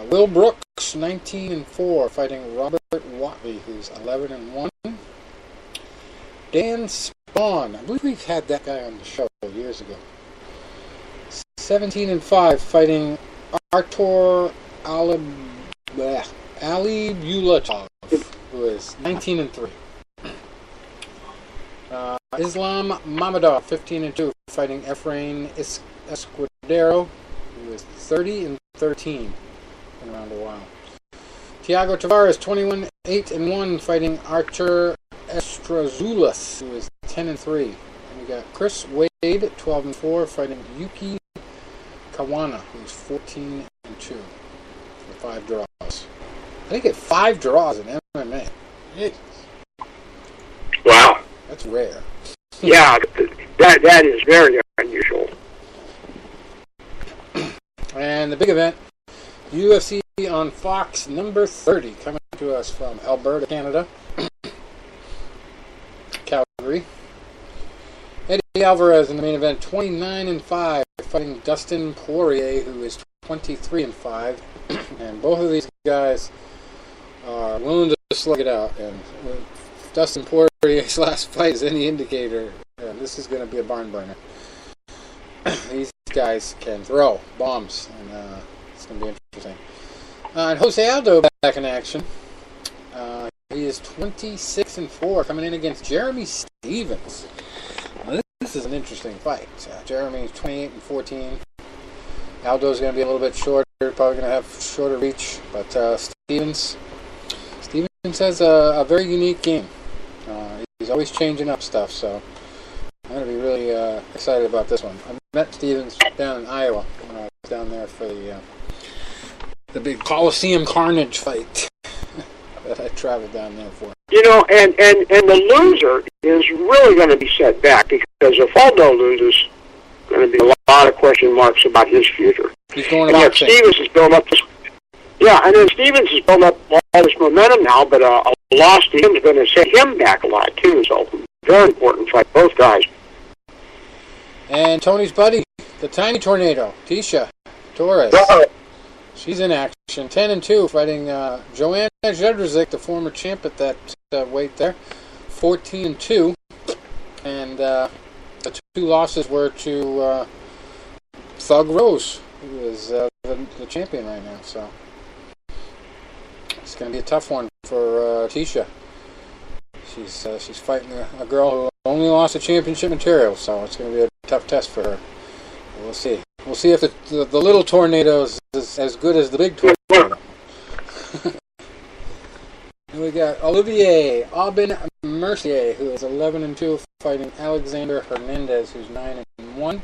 Will Brooks, 19-4, fighting Robert Watley, who's 11-1. Dan Spawn, I believe we've had that guy on the show years ago. 17-5, fighting Artur Ali Bulatov, who is 19-3. Islam Mamedov, 15-2, fighting Efrain Escudero, who is 30-13. Been around a while. Thiago Tavares, 21-8-1, fighting Archer Estrazulas, who is 10-3. And we got Chris Wade, 12-4, fighting Yuki Kawana, who's 14-2 for 5 draws. I think it's 5 draws in MMA. Jesus. Wow. That's rare. Yeah, that is very unusual. And the big event, UFC on Fox number 30, coming to us from Alberta, Canada. Calgary. Eddie Alvarez in the main event, 29-5, fighting Dustin Poirier, who is 23-5. And both of these guys are willing to slug it out. And if Dustin Poirier's last fight is any indicator, this is going to be a barn burner. These guys can throw bombs, and it's going to be interesting. And Jose Aldo back in action. He is 26-4, coming in against Jeremy Stevens. Now, this is an interesting fight. Jeremy's 28-14. Aldo's going to be a little bit shorter, probably going to have shorter reach, but Stevens has a very unique game. He's always changing up stuff, so I'm going to be really excited about this one. I met Stevens down in Iowa when I was down there for the big Coliseum Carnage fight that I traveled down there for. You know, and the loser is really going to be set back, because if Aldo loses, going to be a lot of question marks about his future. He's going and about Stevens has built up this. Yeah, and then Stevens has built up all this momentum now, but a loss to him is going to set him back a lot too. So very important fight, both guys. And Tony's buddy, the tiny tornado, Tisha Torres. She's in action, 10-2, fighting Joanna Jedrzejczyk, the former champ at that weight there, 14-2. And the 2 losses were to Thug Rose, who is the champion right now. So it's going to be a tough one for Tisha. She's fighting a girl who only lost the championship material, so it's going to be a tough test for her. We'll see. We'll see if the little tornado is as good as the big tornado. And we got Olivier Aubin Mercier, who is 11-2, fighting Alexander Hernandez, who's 9-1.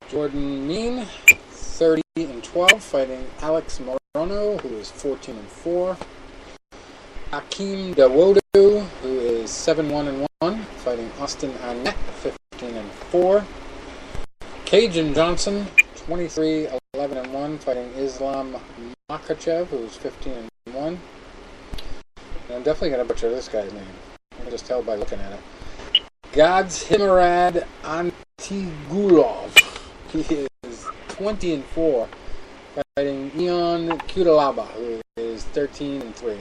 Jordan Mean, 30-12, fighting Alex Morono, who is 14-4. Hakeem Dawodu, who is 7-1-1, fighting Austin Arnett, 15-4. Cajun Johnson, 23-11-1, fighting Islam Makhachev, who's 15-1. And I'm definitely going to butcher this guy's name. I can just tell by looking at it. Godshimarad Antigulov. He is 20-4, fighting Ion Kudalaba, who is 13-3.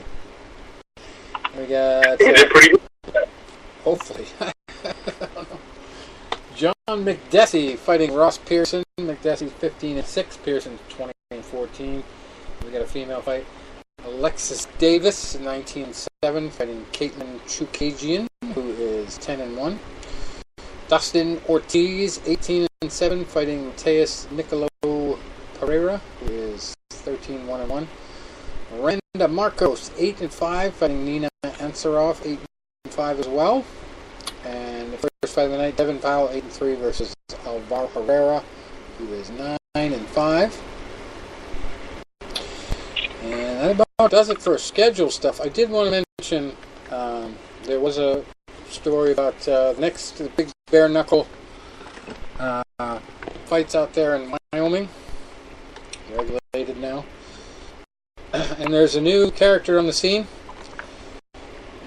We got. Is it pretty good? Hopefully. I don't know. John McDessie fighting Ross Pearson. McDessie's 15-6. Pearson's 20-14. We got a female fight. Alexis Davis, 19-7, fighting Caitlin Chukagian, who is 10-1. Dustin Ortiz, 18-7, fighting Mateus Nicolo Pereira, who is 13-1-1. Miranda Marcos, 8-5, fighting Nina Ansarov, 8-5 as well. And the first fight of the night, Devin Powell, 8-3 versus Alvaro Herrera, who is 9-5. And that about does it for schedule stuff. I did want to mention there was a story about next big bare knuckle fights out there in Wyoming, regulated now. And there's a new character on the scene,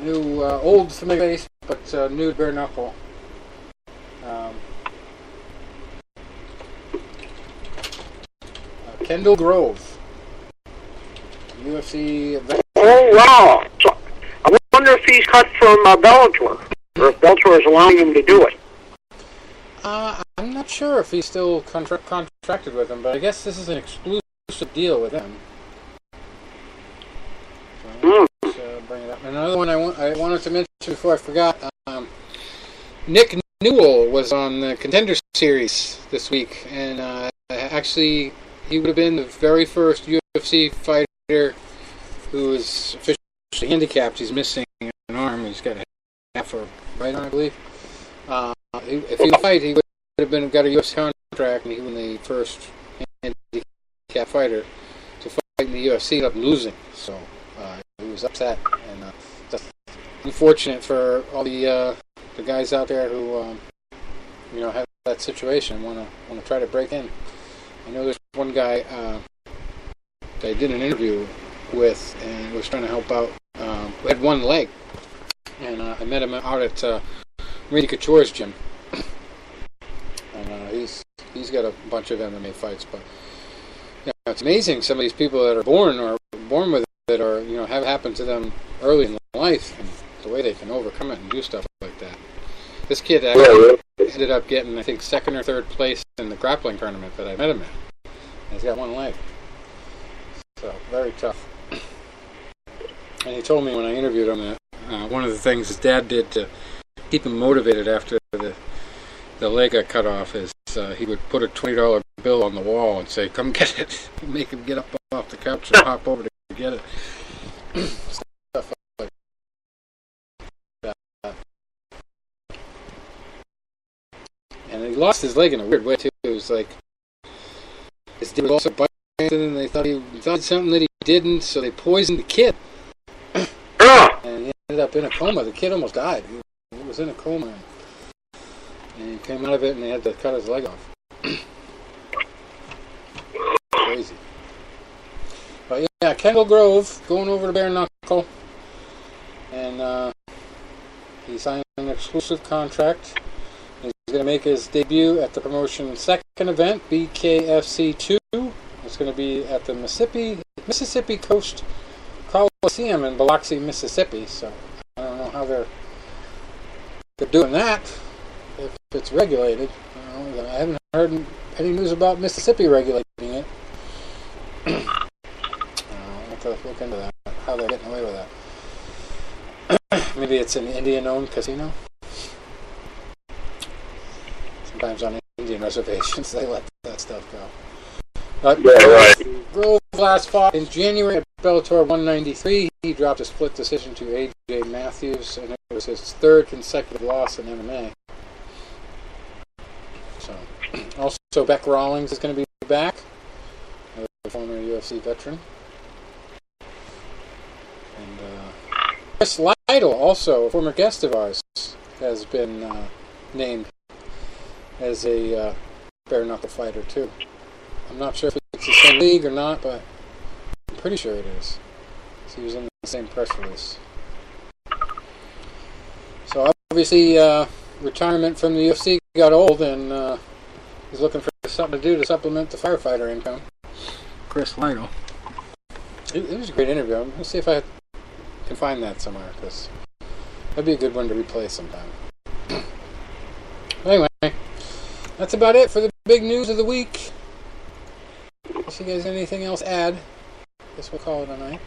new old familiar face, but new bare knuckle. Kendall Grove. UFC veteran. Oh, wow. So, I wonder if he's cut from Bellator, or if Bellator is allowing him to do it. I'm not sure if he's still contracted with him, but I guess this is an exclusive deal with him. Bring it up. Another one I wanted to mention before I forgot. Nick Newell was on the Contender Series this week, and actually he would have been the very first UFC fighter who was officially handicapped. He's missing an arm. He's got a half a right arm, I believe. If he would fight, he would have got a UFC contract, and he was the first handicapped fighter to fight in the UFC. He ended up losing, so he was upset, and that's unfortunate for all the guys out there who have that situation, want to try to break in. I know there's one guy that I did an interview with and was trying to help out, who had one leg, and I met him out at Randy Couture's gym, and he's got a bunch of MMA fights. But it's amazing some of these people that are born with it, or have happened to them early in life, and the way they can overcome it and do stuff like that. This kid actually ended up getting, I think, second or third place in the grappling tournament that I met him in. And he's got one leg. So, very tough. And he told me when I interviewed him that one of the things his dad did to keep him motivated after the leg got cut off is he would put a $20 bill on the wall and say, "Come get it." Make him get up off the couch and hop over to get it. Stuff like that. And he lost his leg in a weird way too. It was like his dad was also biting, and they thought he thought something that he didn't, so they poisoned the kid. And he ended up in a coma. The kid almost died. He was in a coma, and he came out of it, and they had to cut his leg off. Crazy. But yeah, Kendall Grove going over to Bare Knuckle, and he signed an exclusive contract. He's going to make his debut at the promotion's second event, BKFC 2. It's going to be at the Mississippi Coast Coliseum in Biloxi, Mississippi. So I don't know how they're doing that, if it's regulated. I haven't heard any news about Mississippi regulating it. I'll have to look into that, how they're getting away with that. Maybe it's an Indian-owned casino. Sometimes on Indian reservations they let that stuff go. Grove last fought in January at Bellator 193. He dropped a split decision to A.J. Matthews, and it was his third consecutive loss in MMA. So, also Beck Rawlings is going to be back, a former UFC veteran. And Chris Lytle, also a former guest of ours, has been named as a bare knuckle fighter too. I'm not sure if it's the same league or not, but I'm pretty sure it is. So he was in the same press release. So obviously, retirement from the UFC got old, and he's looking for something to do to supplement the firefighter income. Chris Lytle. It was a great interview. I'm going to see if I can find that somewhere, because that'd be a good one to replay sometime. Anyway, that's about it for the big news of the week. Unless you guys have anything else to add, I guess we'll call it a night.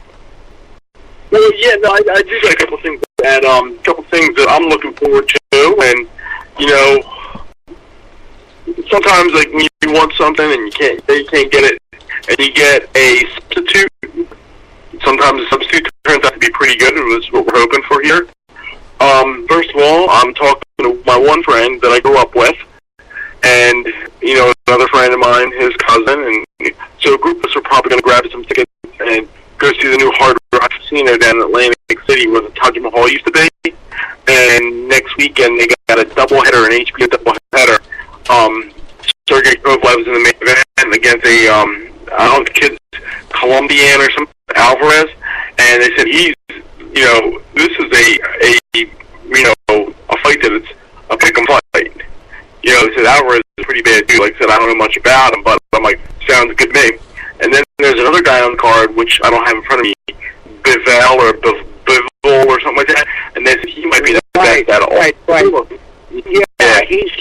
Well, yeah, no, I do got a couple things to add. Couple things that I'm looking forward to, and sometimes like when you want something and you can't get it, and you get a substitute. Sometimes the substitute turns out to be pretty good, and that's what we're hoping for here. First of all, I'm talking to my one friend that I grew up with, and another friend of mine, his cousin, and so a group of us are probably going to grab some tickets and go see the new Hard Rock Casino down in Atlantic City where the Taj Mahal used to be. And next weekend they got a doubleheader, an HBO doubleheader. Sergey Kovalev was in the main event against a I don't know, the kid's Colombian or something, Alvarez, and they said this is a fight that it's a pick'em fight. They said Alvarez is a pretty bad dude. Like I said, I don't know much about him, but I'm like, sounds good to me. And then there's another guy on the card, which I don't have in front of me, Bivol or something like that, and they said he might be the best at all. Right. Yeah, he's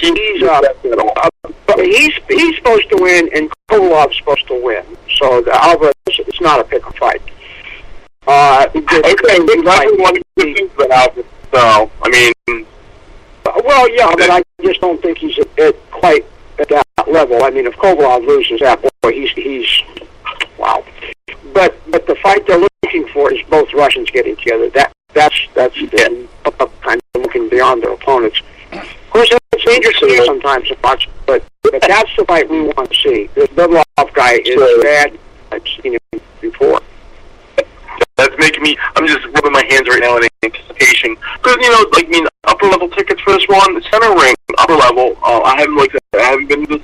supposed to win, and Kovalov's supposed to win. So the Alvarez, it's not a pick-em fight. Okay, so, I mean... Well, yeah, but I just don't think he's quite at that level. I mean, if Kovalov loses that, boy, he's wow. But the fight they're looking for is both Russians getting together. That's kind of looking beyond their opponents. Of course, it's dangerous to see sometimes to watch, but that's the fight we want to see. This Bevlov guy is bad. I've seen him before. That's making me, I'm just rubbing my hands right now in anticipation. Because, you know, like, I mean, upper level tickets for this one, the center ring, upper level, I haven't been to this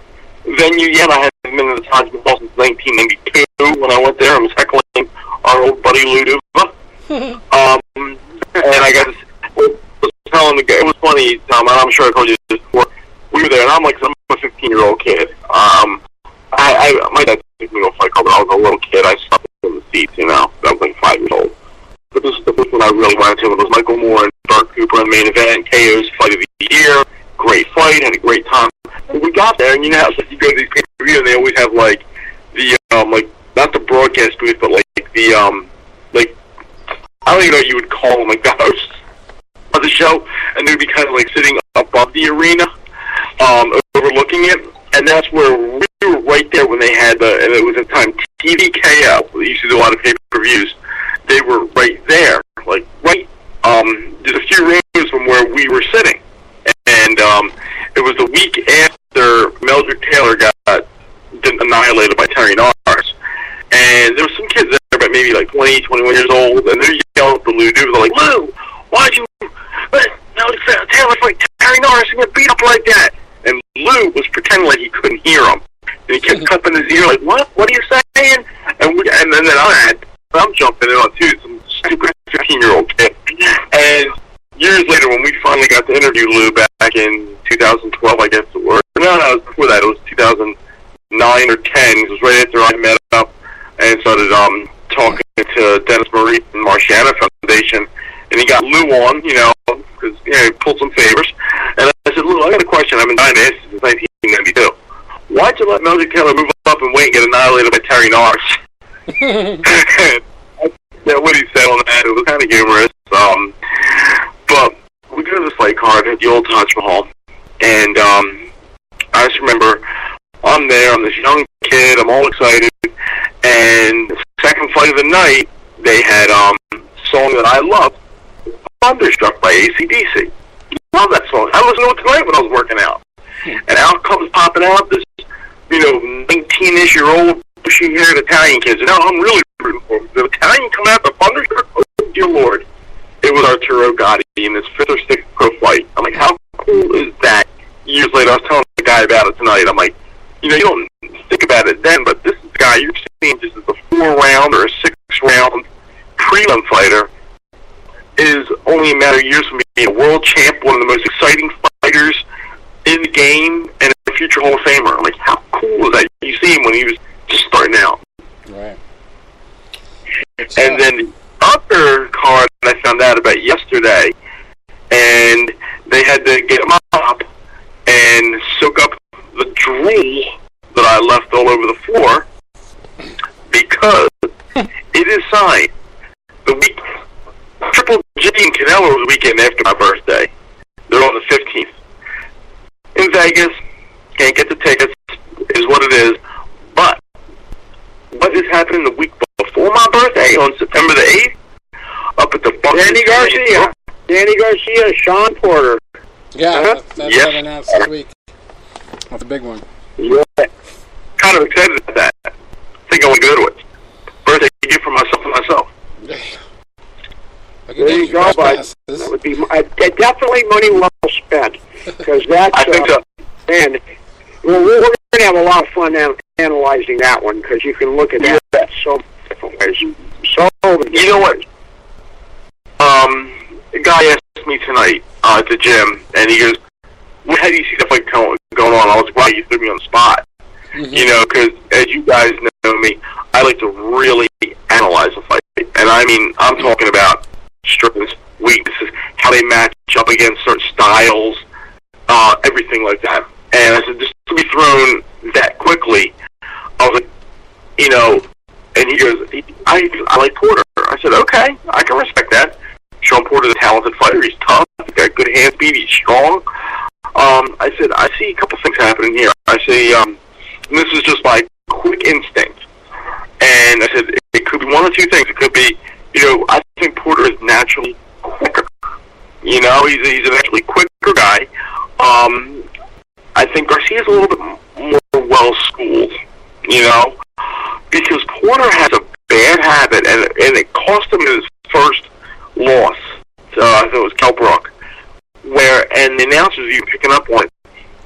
venue yet. I haven't been to the Taj Mahal since 1992 when I went there. I was heckling our old buddy Luduva. And I got this, was telling the guy, it was funny, Tom, and I'm sure I told you this before. We were there, and I'm a 15-year-old kid. My dad took me to a fight club when I was a little kid. I slept in the seats, you know. I was like 5 years old. But this is the first one I really wanted to. It was Michael Moore and Bart Cooper in the main event. KO's fight of the year. Great fight. Had a great time. And we got there, and you know how you go to these pay-per-view, and they always have, like, the, like, not the broadcast booth, but, like, the, like, I don't even know what you would call them, like, the hosts of the show. And they'd be kind of, like, sitting above the arena, overlooking it. And that's where we were right there when they had the, and it was at the time TVKO. They used to do a lot of pay-per-views. They were right there, like right, just a few rows from where we were sitting. And it was the week after Meldrick Taylor got annihilated by Terry Norris. And there were some kids there, but maybe like 20, 21 years old, and they're yelling for Lou Duva. They're like, Lou, why'd you let Meldrick Taylor fight Terry Norris and get beat up like that? And Lou was pretending like he couldn't hear him. And he kept cupping his ear like, what? What are you saying? And then I'm jumping in on too, some stupid 15-year-old kid. And years later, when we finally got to interview Lou back in 2012, I guess it was. No, it was before that. It was 2009 or 10. It was right after I met up and started talking to Dennis Marie from Marciano Foundation. And he got Lou on, you know, because he pulled some favors. And I said, Lou, I got a question. I've been dying to ask you since 1992. Why'd you let Meldrick Taylor move up and wait and get annihilated by Terry Norris? Yeah, what he said on that, it was kind of humorous. But we go to this fight card at the old Taj Mahal. And I just remember I'm there, I'm this young kid, I'm all excited. And the second fight of the night, they had a song that I love, Thunderstruck by AC/DC. Love that song. I listened to it tonight when I was working out. And out comes popping out this, you know, 19-ish-year-old bushy-haired Italian kid. And now I'm really rooting for him. The Italian coming out the Thunderstruck, oh dear Lord. It was Arturo Gatti in this 5th or 6th pro fight. I'm like, how cool is that? Years later, I was telling the guy about it tonight. I'm like, you know, you don't think about it then, but this is the guy you're seeing just as a 4-round or a 6-round prelim fighter is only a matter of years from being a world champ, one of the most exciting fighters in the game, and a future Hall of Famer. I'm like, how cool is that? You see him when he was just starting out. Right. And then the other card I found out about yesterday, and they had to get him up and soak up the drool that I left all over the floor because it is signed. The week Triple G and Canelo was the weekend after my birthday. They're on the 15th. In Vegas, can't get the tickets, is what it is. But what is happening the week before my birthday on September the 8th? Up at the Danny Garcia, Sean Porter. Yeah, that's what I announced this week. That's a big one. Yeah. Kind of excited about that. I think I want to go to it. Birthday gift for myself and myself. There you go, bud. That would be definitely money well spent. Because that's, I think so. Man, we're going to have a lot of fun analyzing that one because you can look at that so many different ways. You know what? A guy asked me tonight at the gym, and he goes, how do you see the fight going on? I was like, wow, you threw me on the spot. Mm-hmm. You know, because as you guys know me, I like to really analyze a fight. And I mean, I'm talking about strengths, weaknesses, how they match up against certain styles, everything like that. And I said, just to be thrown that quickly, I was like, you know, and he goes, I like Porter. I said, okay, I can respect that. Sean Porter's a talented fighter. He's tough. He's got good hand speed. He's strong. I said, I see a couple things happening here. I say, this is just my quick instinct. And I said, it could be one of two things. It could be, I think Porter is naturally quicker. He's a naturally quicker guy. I think Garcia's a little bit more well-schooled, because Porter has a bad habit, and it cost him his first loss. I think it was Kell Brook, and the announcers you picking up on it,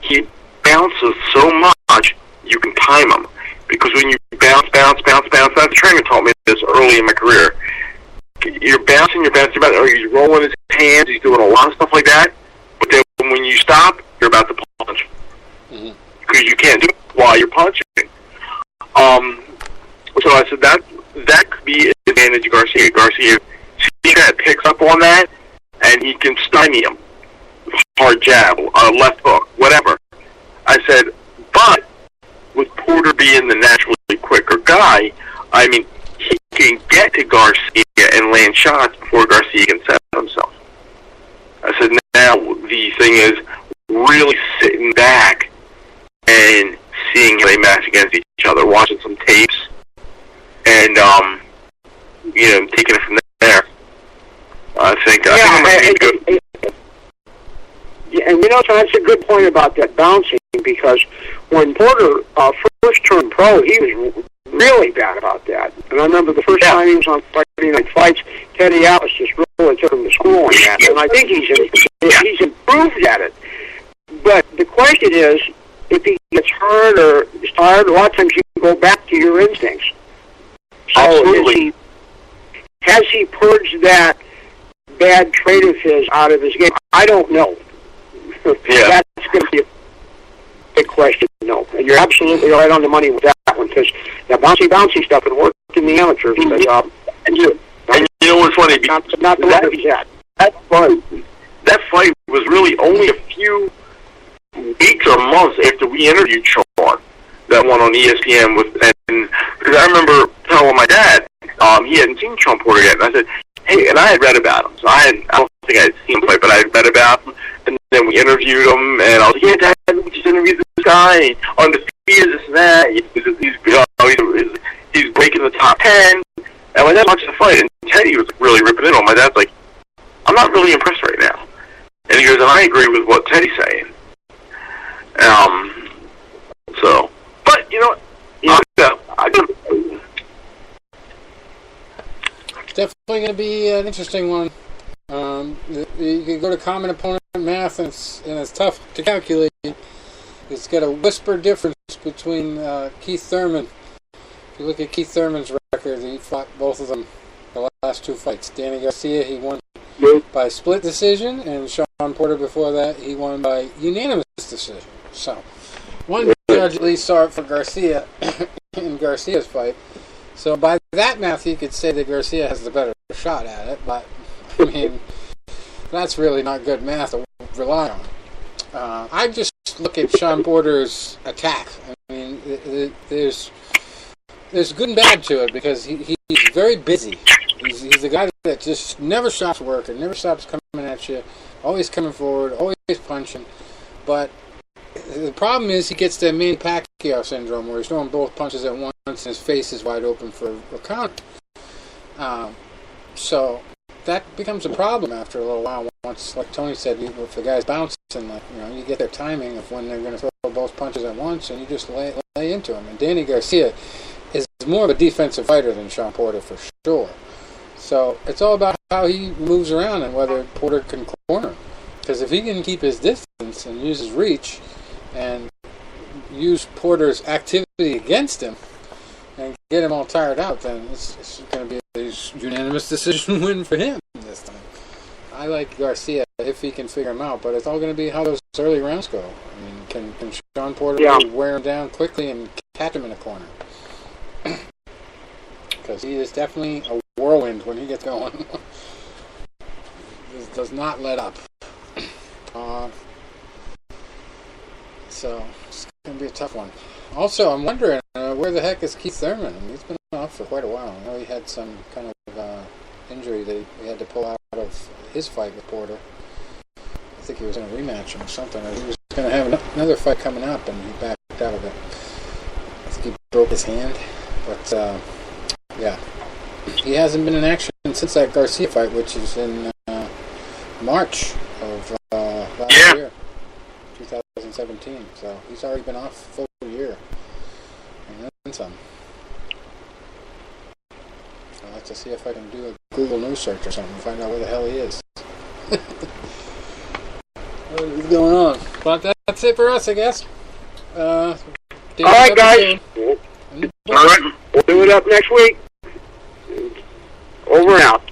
he bounces so much you can time him. Because when you bounce, the trainer taught me this early in my career. You're bouncing, or he's rolling his hands, he's doing a lot of stuff like that. But then when you stop, you're about to punch. Because you can't do it while you're punching. So I said that could be an advantage of Garcia. Garcia sees that, picks up on that, and he can stymie him. Hard jab, left hook, whatever. I said, but with Porter being the naturally quicker guy, I mean, he can get to Garcia and land shots before Garcia can set himself. I said, now the thing is really sitting back and seeing how they match against each other, watching some tapes, and taking it from there. I think I'm going to go. Yeah, and so that's a good point about that bouncing, because when Porter first turned pro, he was really bad about that. And I remember the first time he was on Friday Night Fights, Teddy Atlas just really took him to school on that. And I think he's improved at it. But the question is, if he gets hurt or is tired, a lot of times you go back to your instincts. So Absolutely. has he purged that bad trait of his out of his game? I don't know. Yeah. That's going to be a big question. No, and you're absolutely right on the money with that one, because that bouncy stuff would work in the amateurs. But, and you know what's funny? Not the level he's at. That fight was really only a few weeks or months after we interviewed Sean, that one on ESPN, because I remember telling my dad, he hadn't seen Sean Porter yet, and I said, hey, and I had read about him, so I don't think I had seen him play, but I had read about him, and then we interviewed him, and I was like, yeah, Dad, we just interviewed this guy, undefeated, this and that, he's breaking the top 10, and my dad watched the fight, and Teddy was really ripping in on him. My dad's like, I'm not really impressed right now. And he goes, and I agree with what Teddy's saying. But, It's definitely going to be an interesting one. You can go to common opponent math, and it's tough to calculate. It's got a whisper difference between Keith Thurman. If you look at Keith Thurman's record, he fought both of them the last two fights. Danny Garcia, he won by split decision, and Sean Porter before that, he won by unanimous decision. So, one judge at least saw it for Garcia in Garcia's fight. So by that math, you could say that Garcia has the better shot at it, but, I mean, that's really not good math to rely on. I just look at Sean Porter's attack. I mean, there's good and bad to it, because he's very busy. He's a guy that just never stops working, never stops coming at you, always coming forward, always punching. But the problem is he gets that Manny Pacquiao syndrome, where he's throwing both punches at once and his face is wide open for a count. So that becomes a problem after a little while. Once, like Tony said, if the guy's bouncing, you get their timing of when they're going to throw both punches at once, and you just lay into him. And Danny Garcia is more of a defensive fighter than Sean Porter for sure. So it's all about how he moves around and whether Porter can corner him. Because if he can keep his distance and use his reach and use Porter's activity against him and get him all tired out, then it's going to be a unanimous decision win for him this time. I like Garcia if he can figure him out, but it's all going to be how those early rounds go. I mean, can Sean Porter wear him down quickly and catch him in a corner? Because he is definitely a whirlwind when he gets going. He does not let up. So it's going to be a tough one. Also, I'm wondering, where the heck is Keith Thurman? I mean, he's been off for quite a while. I know he had some kind of injury that he had to pull out of his fight with Porter. I think he was in a rematch or something, or he was going to have another fight coming up, and he backed out of it. I think he broke his hand, but yeah. He hasn't been in action since that Garcia fight, which is in March of last year, 2017. So he's already been off a full year. And then some. I'll have to see if I can do a Google News search or something and find out where the hell he is. What is going on? But that's it for us, I guess. All right, guys. All right. We'll do it up next week. Over and out.